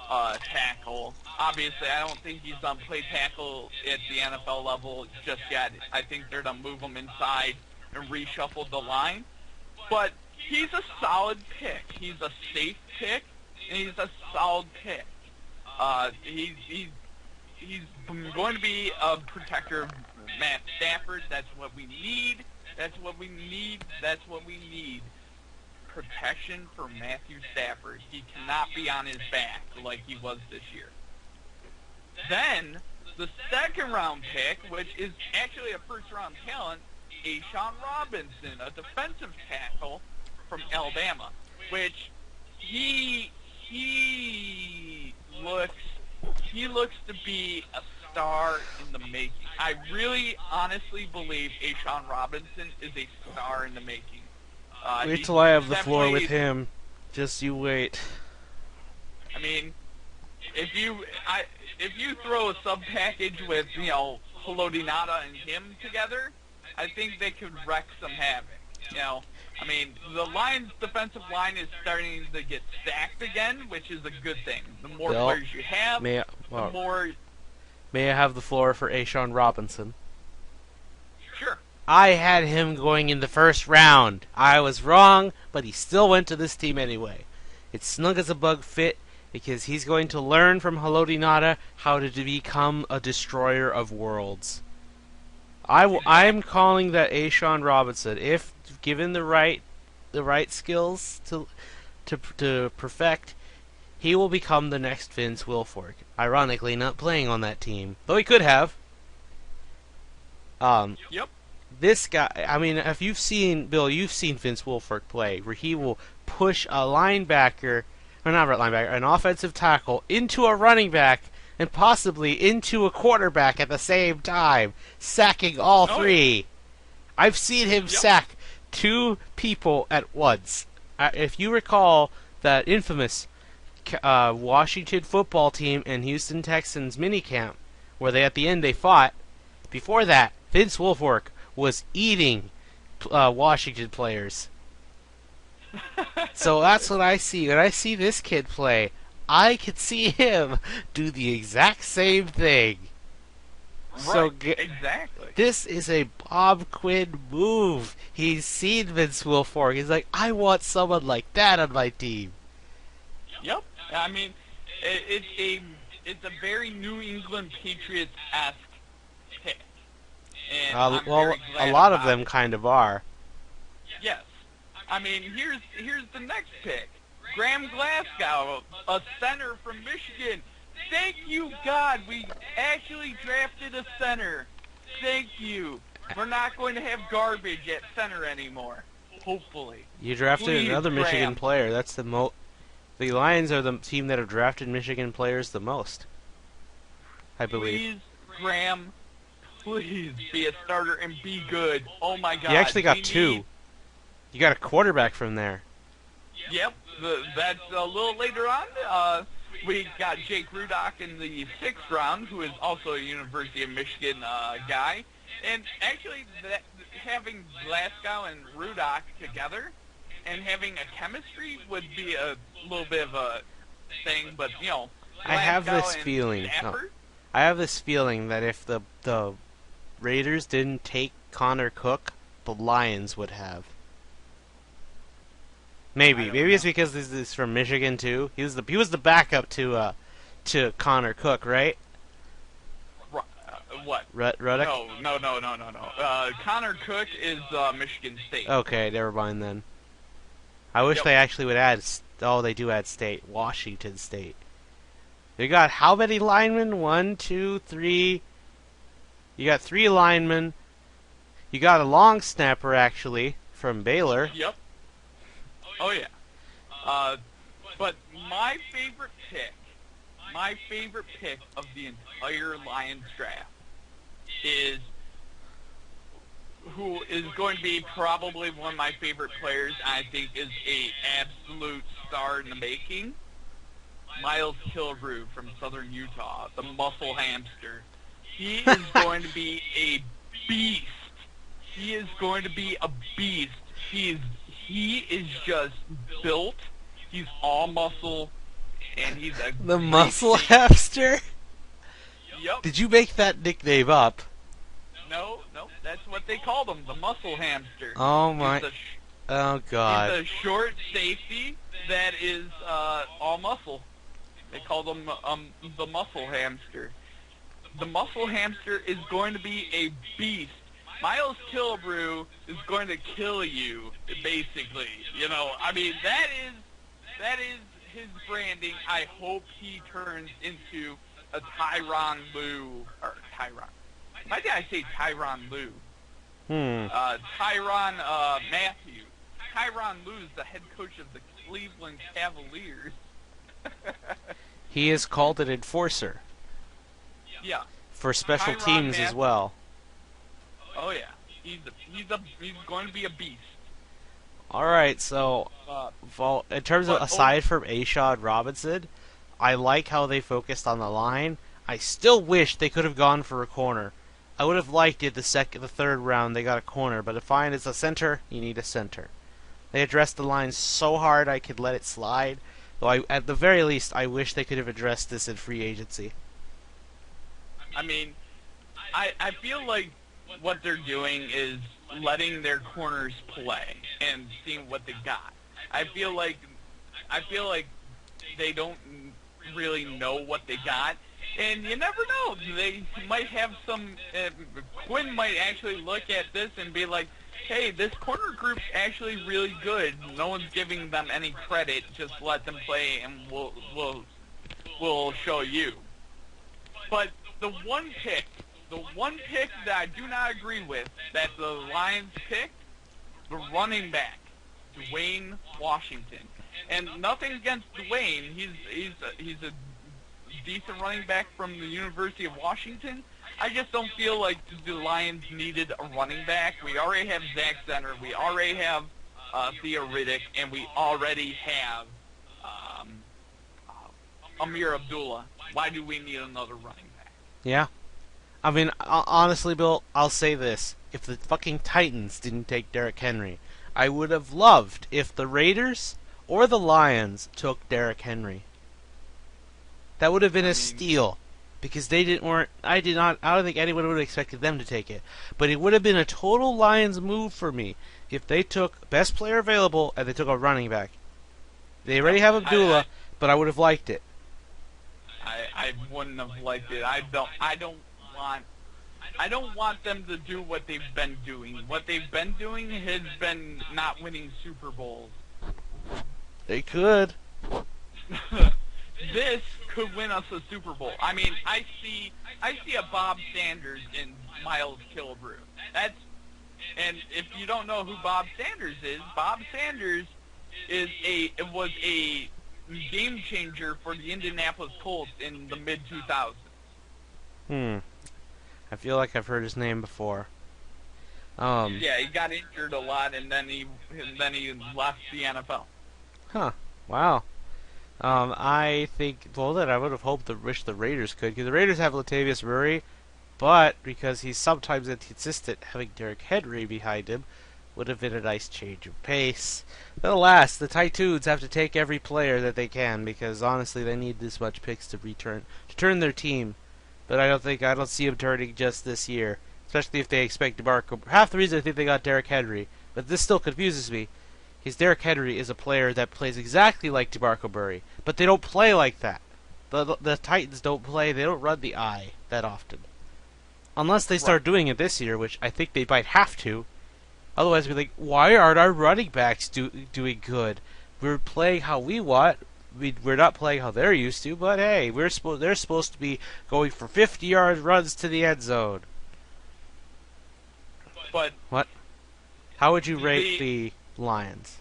tackle. Obviously, I don't think he's done play tackle at the NFL level just yet. I think they're going to move him inside and reshuffle the line. But he's a solid pick. He's a safe pick, and he's a solid pick. He's going to be a protector of Matt Stafford. That's what we need. That's what we need. That's what we need. Protection for Matthew Stafford. He cannot be on his back like he was this year. Then, the second round pick, which is actually a first round talent, A'Shawn Robinson, a defensive tackle from Alabama, which he looks to be a star in the making. I really honestly believe A'Shawn Robinson is a star in the making. Wait till I have the floor with him. Just you wait. I mean, if you throw a sub package with Haloti Ngata and him together, I think they could wreck some havoc. I mean, the Lions' defensive line is starting to get stacked again, which is a good thing. The more players you have, the more... May I have the floor for A'Shawn Robinson? Sure. I had him going in the first round. I was wrong, but he still went to this team anyway. It's snug as a bug fit because he's going to learn from Haloti Ngata how to become a destroyer of worlds. I'm calling that A'Shawn Robinson, if given the right skills to perfect, he will become the next Vince Wilfork. Ironically, not playing on that team, though he could have. Yep. This guy, I mean, if you've seen Bill, you've seen Vince Wilfork play, where he will push a linebacker, or not a linebacker, an offensive tackle into a running back, and possibly into a quarterback at the same time, sacking all three. I've seen him sack 2 people at once. If you recall that infamous Washington football team and Houston Texans minicamp, where at the end they fought, before that, Vince Wilfork was eating Washington players. So that's what I see. When I see this kid play, I could see him do the exact same thing. Right, so exactly. This is a Bob Quinn move. He's seen Vince Wilfork. He's like, I want someone like that on my team. Yep. I mean, it's a very New England Patriots-esque pick. And well, a lot of them kind of are. Yes. I mean, here's the next pick. Graham Glasgow, a center from Michigan. Thank you, God, we actually drafted a center. Thank you. We're not going to have garbage at center anymore. Hopefully. You drafted Please, another Graham. Michigan player. That's the The Lions are the team that have drafted Michigan players the most, I believe. Please, Graham, please be a starter and be good. Oh my God. You actually got 2. You got a quarterback from there. Yep. That's a little later on. We got Jake Rudock in the 6th round, who is also a University of Michigan guy. And actually, having Glasgow and Rudock together and having a chemistry would be a little bit of a thing, but I have Glasgow this and feeling. No, Stafford. I have this feeling that if the Raiders didn't take Connor Cook, the Lions would have. I don't Maybe it's know. because this is from Michigan too. He was the backup to Connor Cook, right? What? Ruddock. No. Connor Cook is Michigan State. Okay, never mind then. I wish Yep. they actually would add. Oh, they do add state. Washington State. They got how many linemen? 1, 2, 3. You got 3 linemen. You got a long snapper actually from Baylor. Yep. Oh yeah. But my favorite pick of the entire Lions draft is who is going to be probably one of my favorite players. I think is a absolute star in the making. Miles Kilbrew from Southern Utah, the muscle hamster. He is going to be a beast. He is going to be a beast. He is just built. He's all muscle, and he's a The great muscle safety. hamster. Yep. Did you make that nickname up? No, that's what they called him, the muscle hamster. Oh my. He's Oh he's god. a short safety that is all muscle. They call them the muscle hamster. The muscle hamster is going to be a beast. Miles Kilbrew is going to kill you, basically. I mean, that is his branding. I hope he turns into a Tyronn Lue, or Tyron. Why did I say Tyronn Lue? Tyrann Mathieu. Tyronn Lue is the head coach of the Cleveland Cavaliers. He is called an enforcer Yeah. for special Tyrann teams as Mathieu. well. Oh yeah. He's going to be a beast. All right, so in terms of But aside from Ashad Robinson, I like how they focused on the line. I still wish they could have gone for a corner. I would have liked it the third round they got a corner, but if fine it's a center, you need a center. They addressed the line so hard I could let it slide. Though at the very least, I wish they could have addressed this in free agency. I mean, I feel like what they're doing is letting their corners play and seeing what they got. I feel like they don't really know what they got, and you never know. They might have some. Quinn might actually look at this and be like, "Hey, this corner group's actually really good. No one's giving them any credit. Just let them play, and we'll show you." But the one pick that I do not agree with that the Lions picked, the running back, Dwayne Washington. And nothing against Dwayne. He's a decent running back from the University of Washington. I just don't feel like the Lions needed a running back. We already have Zach Zenner. We already have Theo Riddick, and we already have Amir Abdullah. Why do we need another running back? Yeah. I mean, honestly, Bill, I'll say this. If the fucking Titans didn't take Derrick Henry, I would have loved if the Raiders or the Lions took Derrick Henry. That would have been a steal. Because I don't think anyone would have expected them to take it. But it would have been a total Lions move for me if they took best player available and they took a running back. They already have Abdullah, but I would have liked it. I wouldn't have liked it. I don't want them to do what they've been doing. What they've been doing has been not winning Super Bowls. They could. This could win us a Super Bowl. I mean, I see a Bob Sanders in Miles Kilbrew. And if you don't know who Bob Sanders is, Bob Sanders was a game changer for the Indianapolis Colts in the mid 2000s. I feel like I've heard his name before. Yeah, he got injured a lot, and then he left the NFL. Huh. Wow. I think, well, then I would have wished the Raiders could, because the Raiders have Latavius Murray, but because he's sometimes inconsistent, having Derrick Henry behind him Would have been a nice change of pace. But alas, the Titans have to take every player that they can because honestly they need this much picks to turn their team. But I don't see them turning just this year, especially if they expect DeMarco. Half the reason I think they got Derrick Henry, but this still confuses me, is Derrick Henry is a player that plays exactly like DeMarco Murray, but they don't play like that. The Titans don't play. They don't run the eye that often, unless they start doing it this year, which I think they might have to. Otherwise, we'd be like, why aren't our running backs doing good? We're playing how we want. We're not playing how they're used to, but hey, they're supposed to be going for 50-yard runs to the end zone. But what? How would you rate the Lions?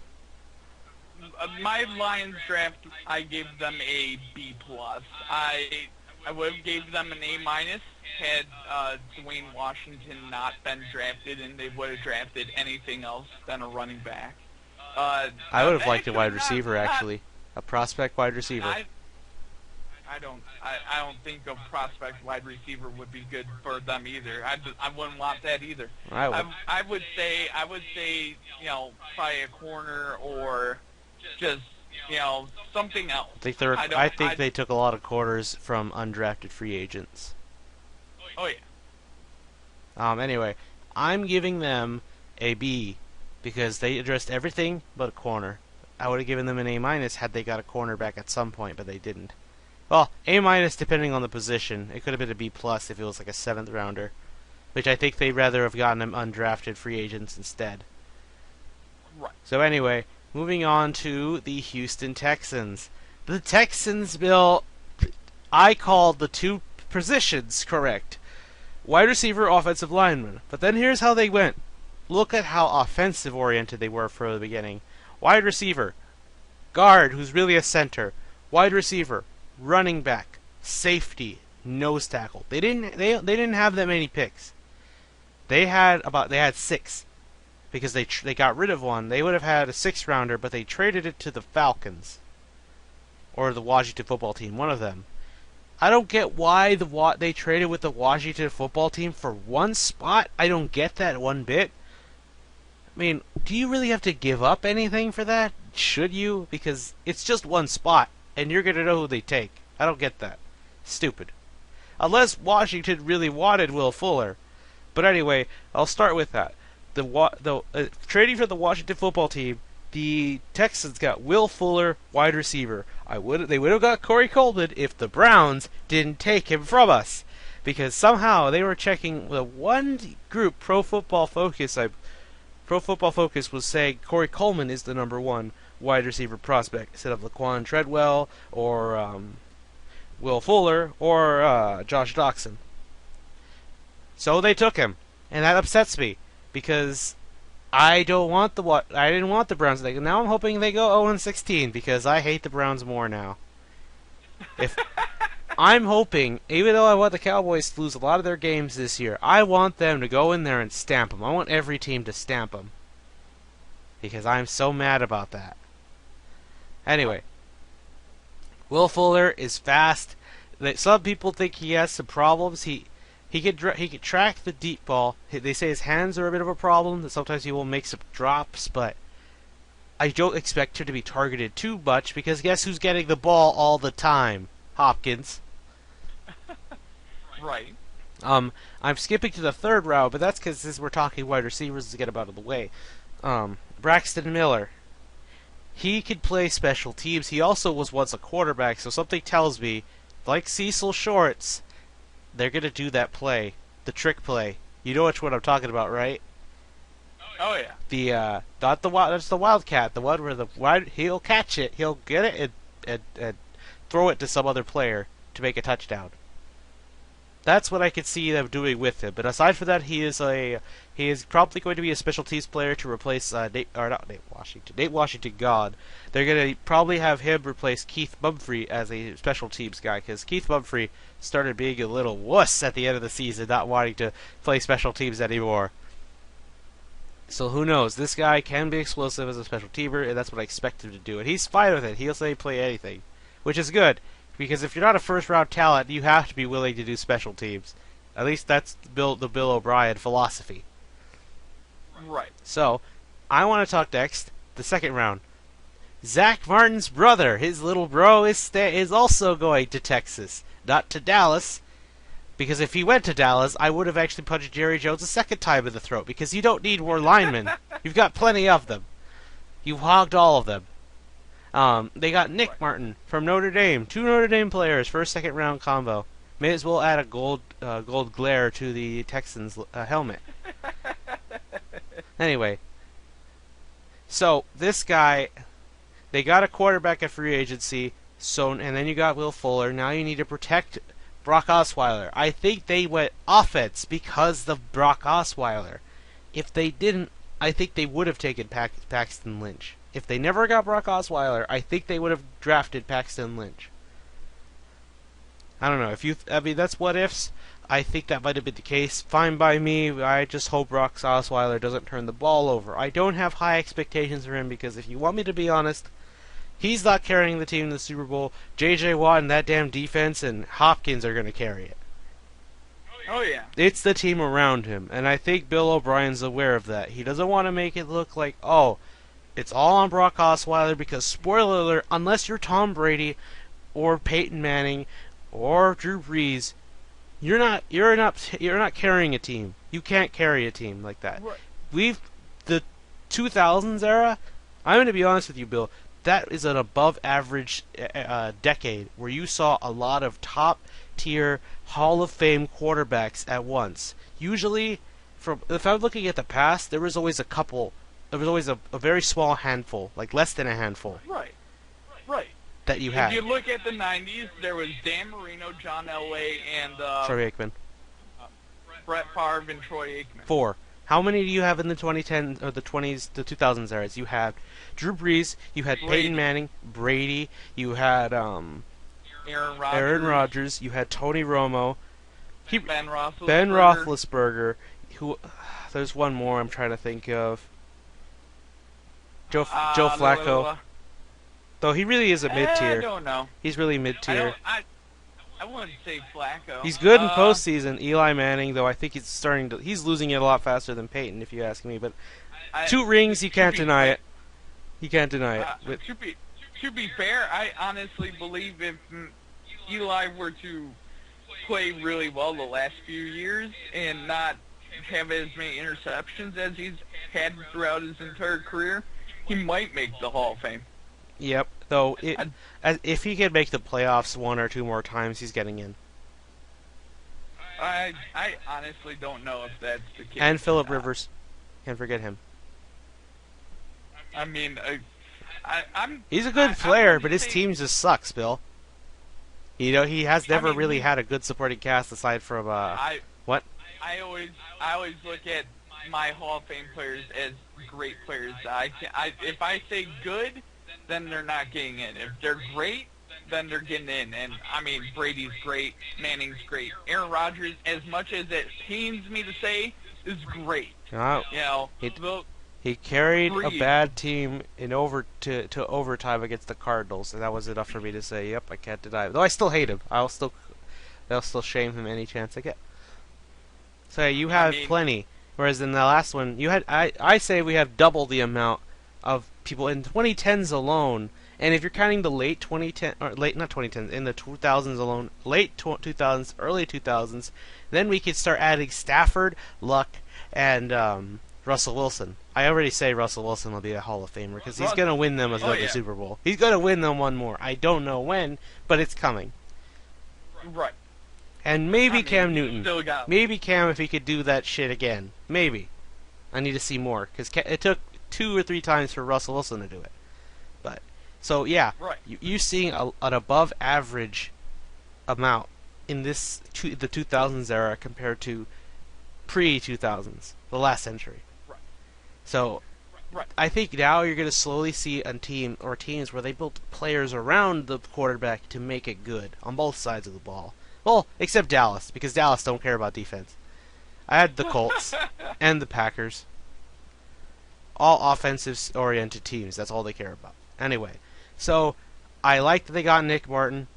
My Lions draft, I gave them a B+. I would have gave them an A- had Dwayne Washington not been drafted, and they would have drafted anything else than a running back. I would have liked a wide receiver, actually. A prospect wide receiver. I don't think a prospect wide receiver would be good for them either. I wouldn't want that either. I would say probably a corner or just something else. I think they took a lot of corners from undrafted free agents. Oh yeah. Anyway, I'm giving them a B because they addressed everything but a corner. I would have given them an A- had they got a cornerback at some point, but they didn't. Well, A- depending on the position. It could have been a B+ if it was like a 7th rounder, which I think they'd rather have gotten them undrafted free agents instead. Right. So anyway, moving on to the Houston Texans. The Texans, Bill, I called the two positions correct. Wide receiver, offensive lineman. But then here's how they went. Look at how offensive oriented they were for the beginning. Wide receiver, guard, who's really a center. Wide receiver, running back, safety, nose tackle. They didn't have that many picks. They had 6 because they got rid of one. They would have had a 6th rounder, but they traded it to the Falcons or the Washington Football Team, one of them. I don't get why they traded with the Washington Football Team for one spot. I don't get that one bit. I mean, do you really have to give up anything for that? Should you? Because it's just one spot, and you're going to know who they take. I don't get that. Stupid. Unless Washington really wanted Will Fuller. But anyway, I'll start with that. Trading for the Washington Football Team, the Texans got Will Fuller, wide receiver. They would have got Corey Coleman if the Browns didn't take him from us. Because somehow they were checking the one group, Pro Football Focus was saying Corey Coleman is the number 1 wide receiver prospect instead of Laquan Treadwell or Will Fuller or Josh Doxson. So they took him, and that upsets me because I didn't want the Browns. Now I'm hoping they go 0-16 because I hate the Browns more now. I'm hoping, even though I want the Cowboys to lose a lot of their games this year, I want them to go in there and stamp them. I want every team to stamp them because I'm so mad about that. Anyway, Will Fuller is fast. Some people think he has some problems. He could track the deep ball. They say his hands are a bit of a problem. That sometimes he will make some drops, but I don't expect him to be targeted too much because guess who's getting the ball all the time? Hopkins. Right. I'm skipping to the 3rd round, but that's because we're talking wide receivers to get him out of the way. Braxton Miller. He could play special teams. He also was once a quarterback, so something tells me, like Cecil Shorts, they're going to do that play. The trick play. You know which one I'm talking about, right? Oh, yeah. That's the Wildcat. The one where he'll catch it, he'll get it, and throw it to some other player to make a touchdown. That's what I could see them doing with him. But aside from that, he is probably going to be a special teams player to replace Nate Washington gone. They're going to probably have him replace Keith Mumphrey as a special teams guy because Keith Mumphrey started being a little wuss at the end of the season, not wanting to play special teams anymore. So who knows? This guy can be explosive as a special teamer, and that's what I expect him to do. And he's fine with it. He'll say play anything, which is good. Because if you're not a first-round talent, you have to be willing to do special teams. At least that's the Bill O'Brien philosophy. Right. So, I want to talk next, the second round. Zach Martin's brother, his little bro, is also going to Texas, not to Dallas. Because if he went to Dallas, I would have actually punched Jerry Jones a second time in the throat. Because you don't need more linemen. You've got plenty of them. You've hogged all of them. They got Nick Martin from Notre Dame. 2 Notre Dame players, first, second round combo. May as well add a gold glare to the Texans helmet. Anyway, so this guy, they got a quarterback at free agency. So and then you got Will Fuller. Now you need to protect Brock Osweiler. I think they went offense because of Brock Osweiler. If they didn't, I think they would have taken Paxton Lynch. If they never got Brock Osweiler, I think they would have drafted Paxton Lynch. I don't know. I mean, that's what ifs. I think that might have been the case. Fine by me. I just hope Brock Osweiler doesn't turn the ball over. I don't have high expectations for him because if you want me to be honest, he's not carrying the team in the Super Bowl. J.J. Watt and that damn defense and Hopkins are going to carry it. Oh, yeah. It's the team around him, and I think Bill O'Brien's aware of that. He doesn't want to make it look like, oh, it's all on Brock Osweiler because, spoiler alert, unless you're Tom Brady or Peyton Manning or Drew Brees, you're not carrying a team. You can't carry a team like that. Right. The 2000s era, I'm going to be honest with you, Bill, that is an above average decade where you saw a lot of top tier Hall of Fame quarterbacks at once. Usually, if I'm looking at the past, there was always a couple. There was always a very small handful, like less than a handful. Right. That you had. If you look at the 90s, there was Dan Marino, John Elway, and Troy Aikman. Brett Favre and Troy Aikman. 4. How many do you have in the 2010s or the 20s, the 2000s eras? You had Drew Brees, you had Brady. Peyton Manning, Brady, you had Aaron Rodgers, you had Tony Romo, Ben Roethlisberger. Ben Roethlisberger. There's one more I'm trying to think of. Joe Flacco. Though he really is a mid-tier. I don't know. He's really mid-tier. I wouldn't say Flacco. He's good in postseason. Eli Manning, though, I think he's losing it a lot faster than Peyton, if you ask me. But 2 rings, you can't deny it. You can't deny it. To be fair, I honestly believe if Eli were to play really well the last few years and not have as many interceptions as he's had throughout his entire career, he might make the Hall of Fame. Yep. Though, if he could make the playoffs 1 or 2 more times, he's getting in. I honestly don't know if that's the case. And Phillip Rivers. Can't forget him. I mean, he's a good player, but his team just sucks, Bill. You know, he has never really had a good supporting cast aside from what? I always look at my Hall of Fame players as great players. If I say good, then they're not getting in. If they're great, then they're getting in. And I mean, Brady's great, Manning's great, Aaron Rodgers, as much as it pains me to say, is great. Oh, you know, he carried a bad team to overtime against the Cardinals, and that was enough for me to say, yep, I can't deny it. Though I still hate him. They'll still shame him any chance I get. So you have plenty. Whereas in the last one, you had I say we have double the amount of people in 2010s alone. And if you're counting the late 2010 or late not 2010s in the 2000s alone, late 2000s, early 2000s, then we could start adding Stafford, Luck, and Russell Wilson. I already say Russell Wilson will be a Hall of Famer because he's going to win them another Super Bowl. He's going to win them one more. I don't know when, but it's coming. Right. And maybe Cam Newton. Maybe Cam if he could do that shit again. Maybe. I need to see more because it took 2 or 3 times for Russell Wilson to do it. But so yeah, you're seeing an above average amount in the 2000s era compared to pre-2000s, the last century. Right. So I think now you're going to slowly see a team or teams where they built players around the quarterback to make it good on both sides of the ball. Well, except Dallas, because Dallas don't care about defense. I had the Colts and the Packers. All offensive-oriented teams. That's all they care about. Anyway, so I like that they got Nick Martin.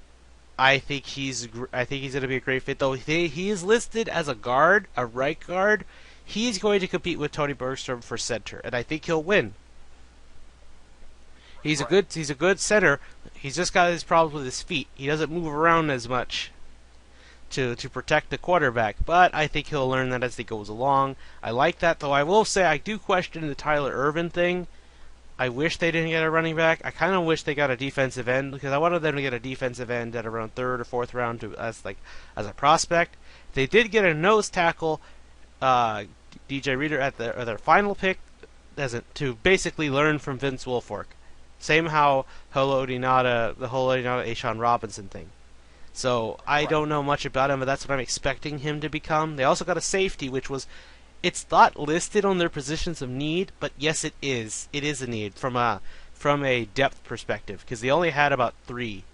I think he's going to be a great fit, though he is listed as a guard, a right guard. He's going to compete with Tony Bergstrom for center, and I think he'll win. He's a good center. He's just got his problems with his feet. He doesn't move around as much to protect the quarterback, but I think he'll learn that as he goes along. I like that, though I will say I do question the Tyler Ervin thing. I wish they didn't get a running back. I kind of wish they got a defensive end, because I wanted them to get a defensive end at around third or fourth round as a prospect. They did get a nose tackle, DJ Reader at their final pick, to basically learn from Vince Wilfork. Same how the Haloti Ngata Ashawn Robinson thing. So I don't know much about him, but that's what I'm expecting him to become. They also got a safety, which was, it's not listed on their positions of need, but yes, it is. It is a need from a depth perspective, because they only had about 3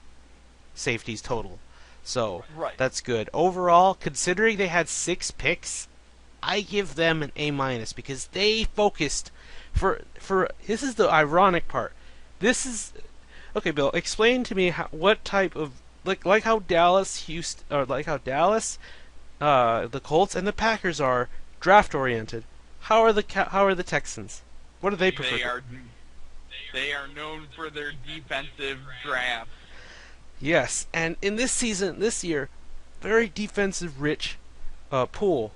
safeties total. So that's good. Overall, considering they had 6 picks, I give them an A-, because they focused for this is the ironic part. This is okay, Bill. Explain to me what type of like how Dallas, Houston, or like how Dallas, the Colts and the Packers are draft oriented. How are the Texans? What do they prefer? They are known for their defensive draft. Yes, and in this year, very defensive rich pool,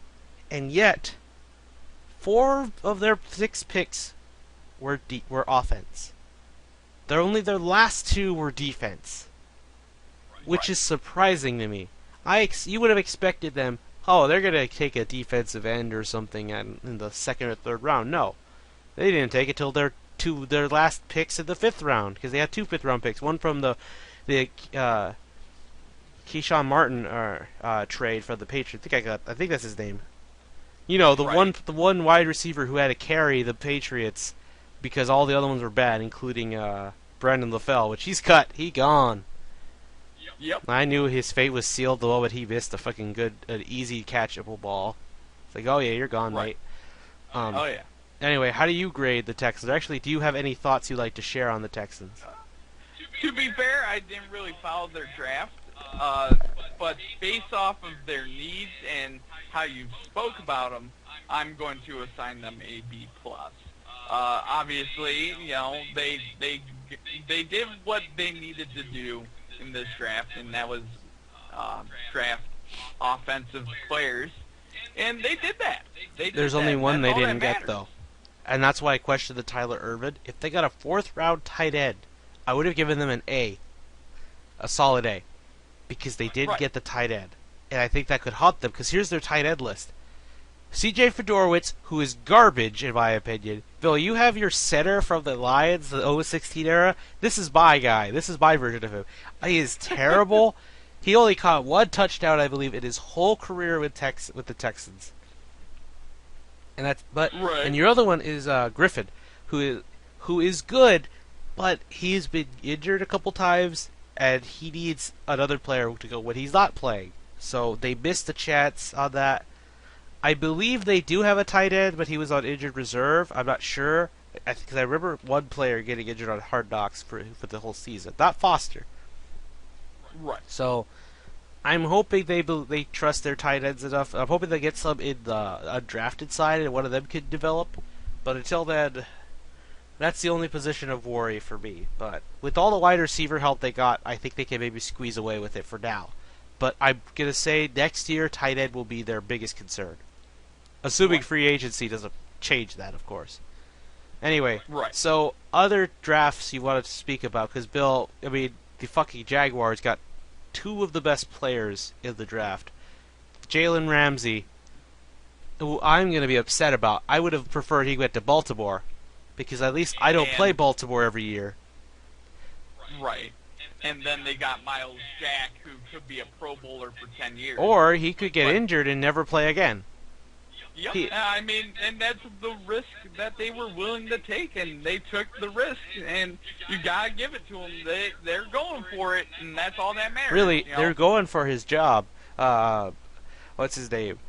and yet 4 of their 6 picks were offense. Their last 2 were defense, which is surprising to me. You would have expected them, they're gonna take a defensive end or something in the 2nd or 3rd round. No, they didn't take it till their last picks in the 5th round, because they had 2 5th-round picks, one from the Keyshawn Martin trade for the Patriots. I think that's his name. You know, the one wide receiver who had to carry the Patriots because all the other ones were bad, including Brandon LaFell, which he's cut. He gone. Yep. I knew his fate was sealed the moment he missed a fucking easy catchable ball. It's like, oh yeah, you're gone, mate. Oh yeah. Anyway, how do you grade the Texans? Actually, do you have any thoughts you'd like to share on the Texans? To be fair, I didn't really follow their draft, but based off of their needs and how you spoke about them, I'm going to assign them a B+. Obviously, you know, they did what they needed to do in this draft, and that was draft offensive players, and they did that. There's only one they didn't get, though, and that's why I questioned the Tyler Ervin. If they got a 4th-round tight end, I would have given them an A, a solid A, because they did get the tight end, and I think that could haunt them, because here's their tight end list. C.J. Fedorowicz, who is garbage, in my opinion. Bill, you have your center from the Lions, the 016 era. This is my guy. This is my version of him. He is terrible. He only caught 1 touchdown, I believe, in his whole career with the Texans. And and your other one is Griffin, who is good, but he's been injured a couple times, and he needs another player to go when he's not playing. So they missed the chance on that. I believe they do have a tight end, but he was on injured reserve. I'm not sure. Because I remember one player getting injured on Hard Knocks for the whole season. Not Foster. Right. So I'm hoping they trust their tight ends enough. I'm hoping they get some in the undrafted side and one of them could develop. But until then, that's the only position of worry for me. But with all the wide receiver help they got, I think they can maybe squeeze away with it for now. But I'm going to say next year, tight end will be their biggest concern. Assuming free agency doesn't change that, of course. Anyway, so other drafts you wanted to speak about, because Bill, I mean, the fucking Jaguars got 2 of the best players in the draft. Jalen Ramsey, who I'm going to be upset about. I would have preferred he went to Baltimore, because at least I don't play Baltimore every year. Right. And then they got Miles Jack, who could be a Pro Bowler for 10 years. Or he could get injured and never play again. Yep, I mean, and that's the risk that they were willing to take, and they took the risk, and you gotta give it to them. They're going for it, and that's all that matters. Really, they're going for his job. What's his name?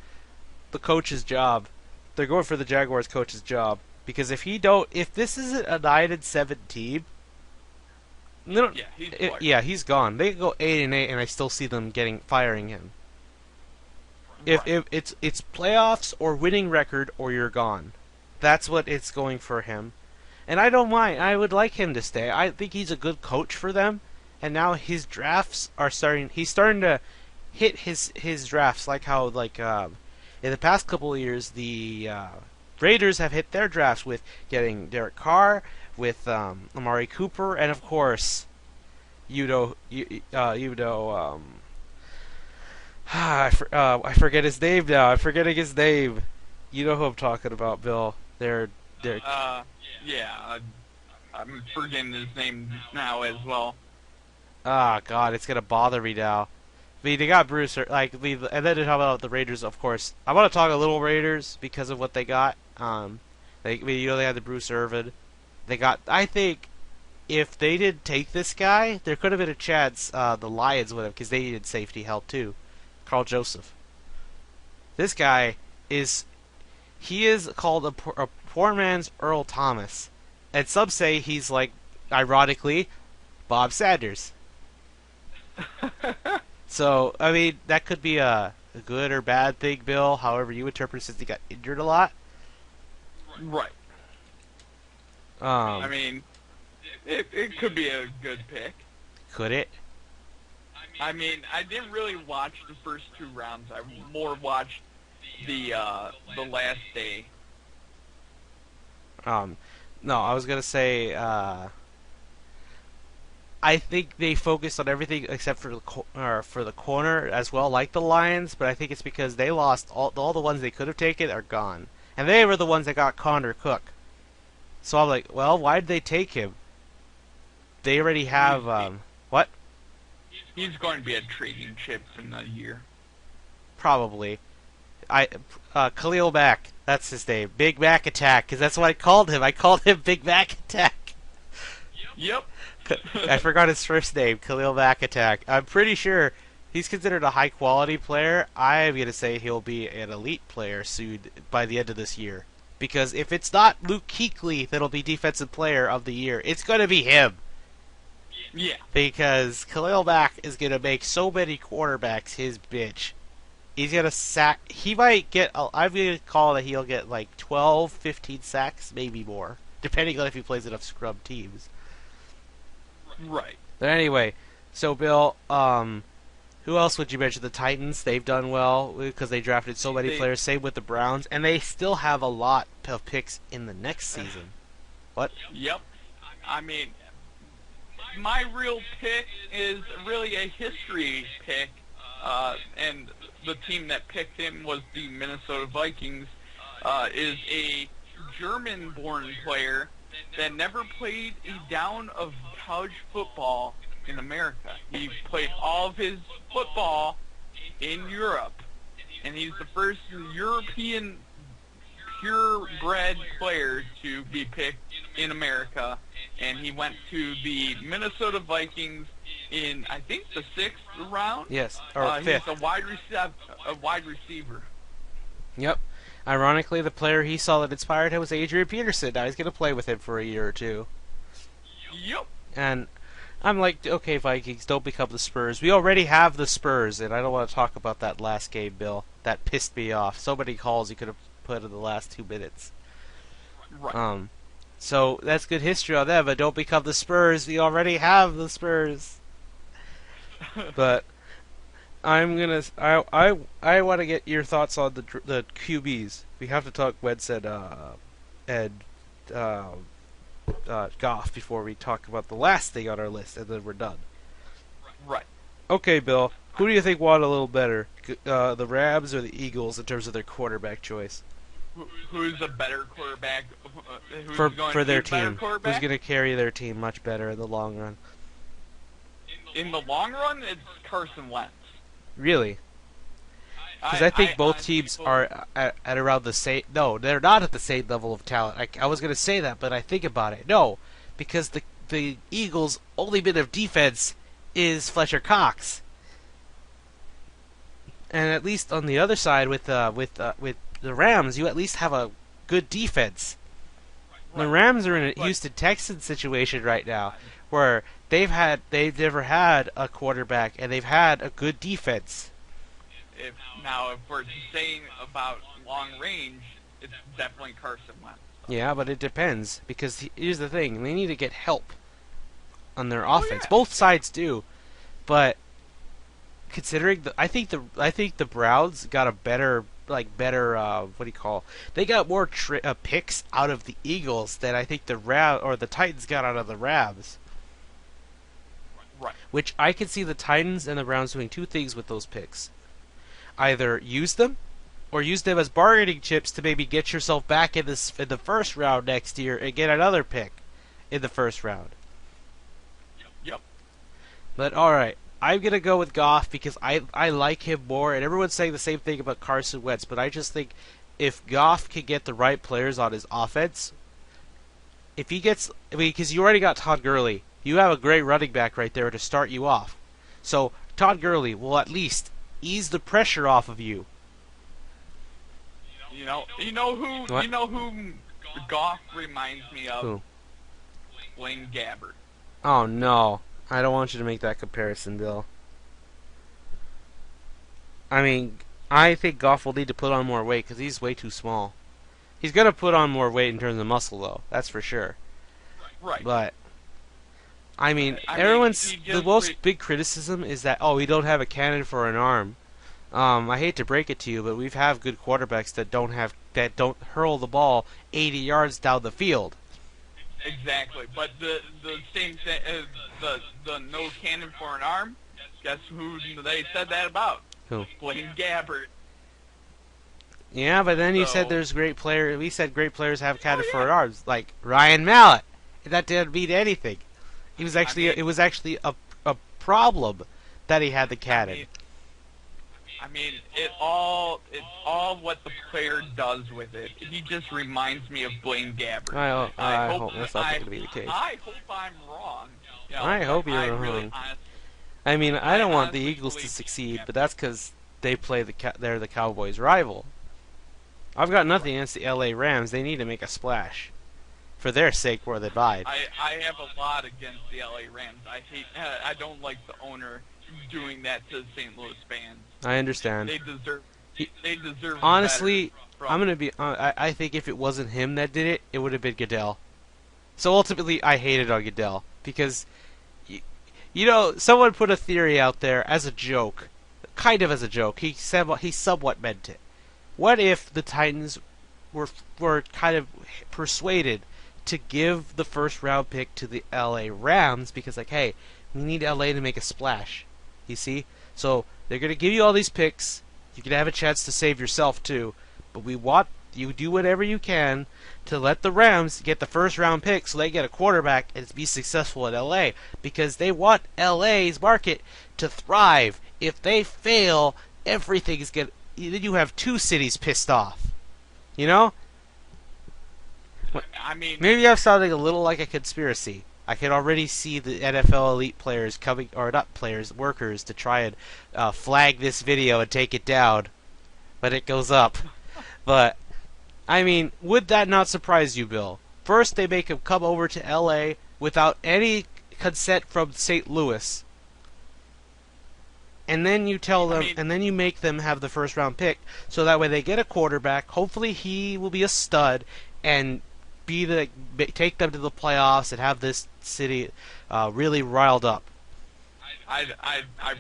The coach's job. They're going for the Jaguars coach's job, because if this isn't a 9-7 team, he's gone. They could go 8-8, and I still see them firing him. If it's playoffs or winning record or you're gone. That's what it's going for him. And I don't mind. I would like him to stay. I think he's a good coach for them. And now his drafts are starting. He's starting to hit his drafts like how in the past couple of years the Raiders have hit their drafts with getting Derek Carr, with Amari Cooper, and of course I forget his name now. I'm forgetting his name. You know who I'm talking about, Bill. They're Yeah, I'm forgetting his name now as well. Ah, God, it's gonna bother me now. I mean, they got Bruce, and then to talk about the Raiders, of course. I want to talk a little Raiders because of what they got. They had the Bruce Irvin. They got. I think if they didn't take this guy, there could have been a chance the Lions would have, because they needed safety help too. Carl Joseph. This guy is called a poor man's Earl Thomas, and some say he's like, ironically, Bob Sanders. So, I mean, that could be a good or bad thing, Bill, however you interpret it, since he got injured a lot. Right. I mean, it could be a good pick. Could it? I mean, I didn't really watch the first 2 rounds. I more watched the last day. No, I was gonna say, I think they focused on everything except for the corner as well, like the Lions. But I think it's because they lost all the ones they could have taken are gone, and they were the ones that got Connor Cook. So I'm like, well, why did they take him? They already have what? He's going to be a trading chip in a year. Probably. Khalil Mack. That's his name. Big Mac Attack, because that's what I called him. I called him Big Mac Attack. Yep. I forgot his first name, Khalil Mack Attack. I'm pretty sure he's considered a high-quality player. I'm going to say he'll be an elite player soon by the end of this year. Because if it's not Luke Kuechly that'll be Defensive Player of the Year, it's going to be him. Yeah. Because Khalil Mack is going to make so many quarterbacks his bitch. He's going to sack... He might get... I'm going to call that he'll get like 12, 15 sacks, maybe more. Depending on if he plays enough scrub teams. Right. But anyway, so Bill, who else would you mention? The Titans, they've done well because they drafted so many players. Same with the Browns, and they still have a lot of picks in the next season. What? Yep. I mean, my real pick is really a history pick, and the team that picked him was the Minnesota Vikings, is a German-born player that never played a down of college football in America. He played all of his football in Europe, and he's the first European purebred player to be picked in America, and he went to the Minnesota Vikings in, I think, the 6th round. Yes, or 5th. He's a wide receiver. Yep. Ironically, the player he saw that inspired him was Adrian Peterson. Now he's going to play with him for a year or two. Yep. And I'm like, okay, Vikings, don't become the Spurs. We already have the Spurs, and I don't want to talk about that last game, Bill. That pissed me off. So many calls you could have put in the last 2 minutes. Right. So that's good history on them, but don't become the Spurs. We already have the Spurs. But I'm gonna. I want to get your thoughts on the QBs. We have to talk Wentz and Goff before we talk about the last thing on our list, and then we're done. Right. Okay, Bill. Who do you think won a little better, the Rams or the Eagles, in terms of their quarterback choice? Who's a better quarterback? Who's For going their to be a better team, quarterback? who's going to carry their team much better in the long run? In the long run, it's Carson Wentz. Really? Because I think both teams are at around the same... No, they're not at the same level of talent. I was going to say that, but I think about it. No, because the Eagles' only bit of defense is Fletcher Cox. And at least on the other side, with the Rams, you at least have a good defense. Right. The Rams are in a Houston Texans situation right now, where they've never had a quarterback, and they've had a good defense. If we're saying about long range, it's definitely Carson Wentz. Yeah, but it depends because here's the thing: they need to get help on their Oh offense. yeah, Both sides do, but considering I think the Browns got a better what do you call? They got more picks out of the Eagles than I think the Titans got out of the Rams. right. Which I can see the Titans and the Browns doing two things with those picks: either use them, or use them as bargaining chips to maybe get yourself back in the first round next year and get another pick in the first round. Yep. But all right. I'm going to go with Goff because I like him more, and everyone's saying the same thing about Carson Wentz, but I just think if Goff can get the right players on his offense, if he gets, because you already got Todd Gurley, you have a great running back right there to start you off. So Todd Gurley will at least ease the pressure off of you. You know who Goff reminds me of? Who? Blaine Gabbert. Oh no. I don't want you to make that comparison, Bill. I mean, I think Goff will need to put on more weight because he's way too small. He's going to put on more weight in terms of muscle, though. That's for sure. Right. But, I mean, the most big criticism is that, we don't have a cannon for an arm. I hate to break it to you, but we have good quarterbacks that don't hurl the ball 80 yards down the field. Exactly, but the same thing, the no cannon for an arm. Guess who they said that about? Who? Blaine Gabbert. Yeah, but then you said there's great players. We said great players have cannon for arms, like Ryan Mallett. That didn't mean anything. He was actually it was actually a problem that he had the cannon. I mean, it's all what the player does with it. He just reminds me of Blaine Gabbert. I hope that's not going to be the case. I hope I'm wrong. I hope you're wrong. Really, I mean, I don't want the honestly Eagles to believe succeed, Gabbert. but that's because they're the Cowboys' rival. I've got nothing against the LA Rams. They need to make a splash, for their sake, where they bide. I have a lot against the LA Rams. I don't like the owner doing that to the St. Louis fans. I understand. They deserve. Honestly, better I'm gonna be. I think if it wasn't him that did it, it would have been Goodell. So ultimately, I hated on Goodell because, someone put a theory out there as a joke, kind of as a joke. He somewhat meant it. What if the Titans were kind of persuaded to give the first round pick to the LA Rams because, like, hey, we need LA to make a splash. You see? So they're going to give you all these picks. You can have a chance to save yourself too. But we want you do whatever you can to let the Rams get the first round pick so they get a quarterback and be successful in LA. Because they want LA's market to thrive. If they fail, everything's going to... Then you have two cities pissed off. You know? I mean, Maybe I'm sounding a little like a conspiracy. I can already see the NFL elite players coming, or not players, workers, to try and flag this video and take it down. But it goes up. But, I mean, would that not surprise you, Bill? First, they make him come over to LA without any consent from St. Louis. And then you tell them, and then you make them have the first round pick, so that way they get a quarterback. Hopefully he will be a stud, and take them to the playoffs and have this city really riled up. I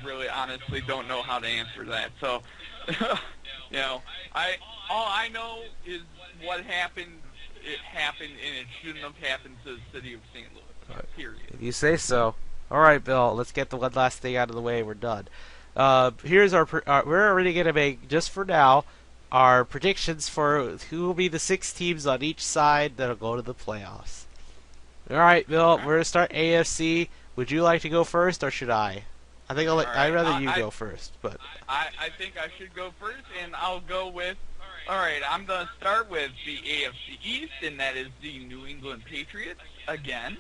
really honestly don't know how to answer that. So, all I know is what happened. It happened, and it shouldn't have happened to the city of St. Louis. Period. If you say so. All right, Bill. Let's get the one last thing out of the way. We're done. Here's we're already going to make, just for now, our predictions for who will be the 6 teams on each side that'll go to the playoffs. All right, Bill, we're going to start AFC. Would you like to go first, or should I? I think I'd rather you go first. But I think I should go first, and I'll go with... All right, I'm going to start with the AFC East, and that is the New England Patriots, again.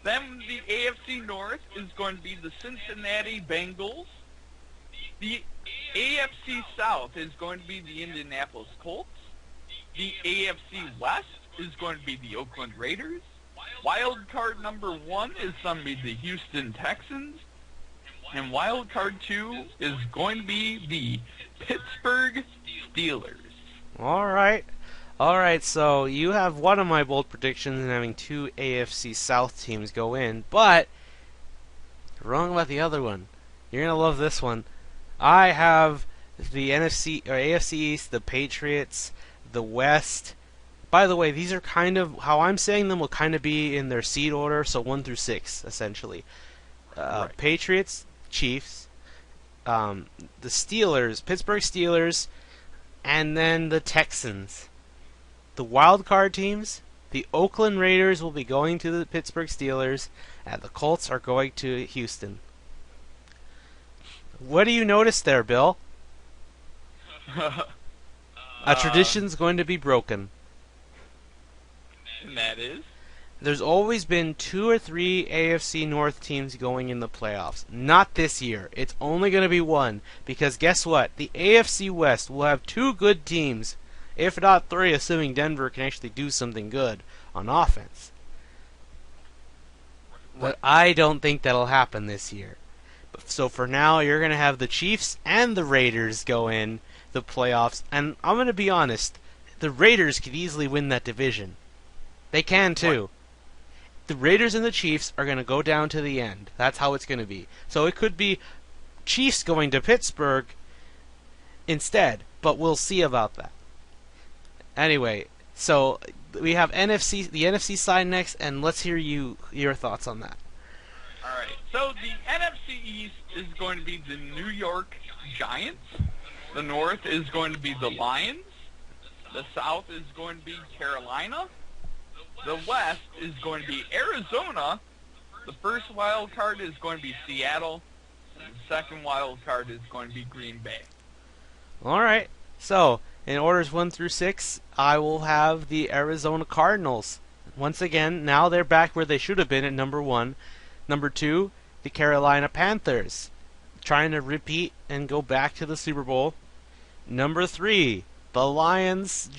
Then the AFC North is going to be the Cincinnati Bengals. The AFC South is going to be the Indianapolis Colts. The AFC West is going to be the Oakland Raiders. Wild card number 1 is going to be the Houston Texans. And wild card 2 is going to be the Pittsburgh Steelers. All right. All right, so you have one of my bold predictions in having two AFC South teams go in, but you're wrong about the other one. You're going to love this one. I have the NFC or AFC East, the Patriots, the West. By the way, these are kind of how I'm saying them will kind of be in their seed order, so 1 through 6 essentially. Right. Patriots, Chiefs, the Steelers, Pittsburgh Steelers, and then the Texans. The wild card teams, the Oakland Raiders will be going to the Pittsburgh Steelers, and the Colts are going to Houston. What do you notice there, Bill? A tradition's going to be broken. And that is? There's always been 2 or 3 AFC North teams going in the playoffs. Not this year. It's only going to be one. Because guess what? The AFC West will have 2 good teams, if not 3, assuming Denver can actually do something good on offense. But I don't think that'll happen this year. So for now, you're going to have the Chiefs and the Raiders go in the playoffs. And I'm going to be honest, the Raiders could easily win that division. They can too. The Raiders and the Chiefs are going to go down to the end. That's how it's going to be. So it could be Chiefs going to Pittsburgh instead, but we'll see about that. Anyway, so we have the NFC side next, and let's hear your thoughts on that. All right. So the NFC East is going to be the New York Giants. The North is going to be the Lions. The South is going to be Carolina. The West is going to be Arizona. The first wild card is going to be Seattle. And the second wild card is going to be Green Bay. All right. So in orders 1 through 6, I will have the Arizona Cardinals. Once again, now they're back where they should have been at number 1. Number 2, the Carolina Panthers, trying to repeat and go back to the Super Bowl. Number 3, the Lions.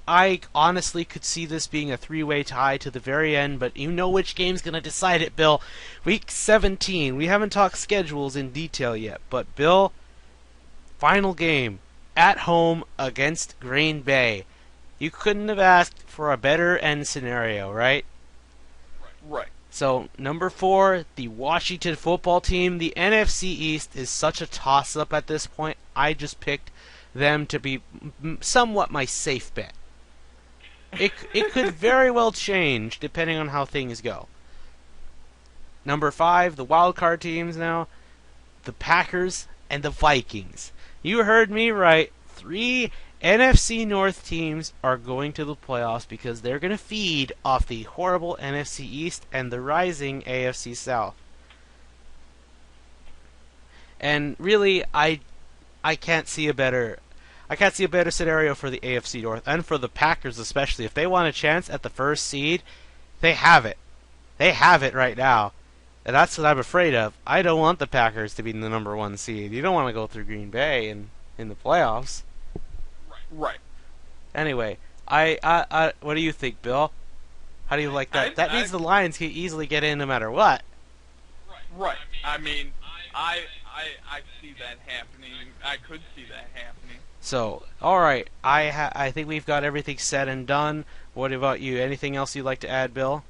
I honestly could see this being a 3-way tie to the very end, but you know which game's going to decide it, Bill. Week 17. We haven't talked schedules in detail yet, but Bill, final game at home against Green Bay. You couldn't have asked for a better end scenario, right? Right. So, number 4, the Washington football team. The NFC East is such a toss-up at this point. I just picked them to be somewhat my safe bet. It could very well change depending on how things go. Number 5, the wild card teams now. The Packers and the Vikings. You heard me right. 3 NFC North teams are going to the playoffs because they're going to feed off the horrible NFC East and the rising AFC South. And really, I can't see a better scenario for the AFC North and for the Packers especially. If they want a chance at the first seed, they have it. They have it right now. And that's what I'm afraid of. I don't want the Packers to be the number 1 seed. You don't want to go through Green Bay in the playoffs. Right. Anyway, what do you think, Bill? How do you like that? That means the Lions can easily get in no matter what. Right. I mean, I see that happening. I could see that happening. So, all right. I think we've got everything said and done. What about you? Anything else you'd like to add, Bill?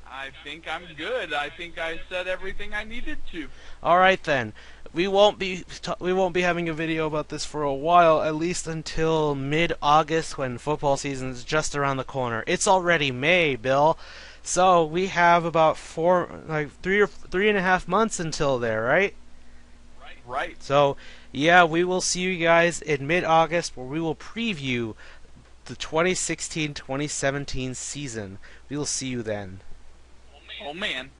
I think I'm good. I think I said everything I needed to. All right then. We won't be having a video about this for a while, at least until mid-August when football season is just around the corner. It's already May, Bill. So we have about 3.5 months until there, right? Right. So, yeah, we will see you guys in mid-August where we will preview the 2016-2017 season. We will see you then. Oh, man.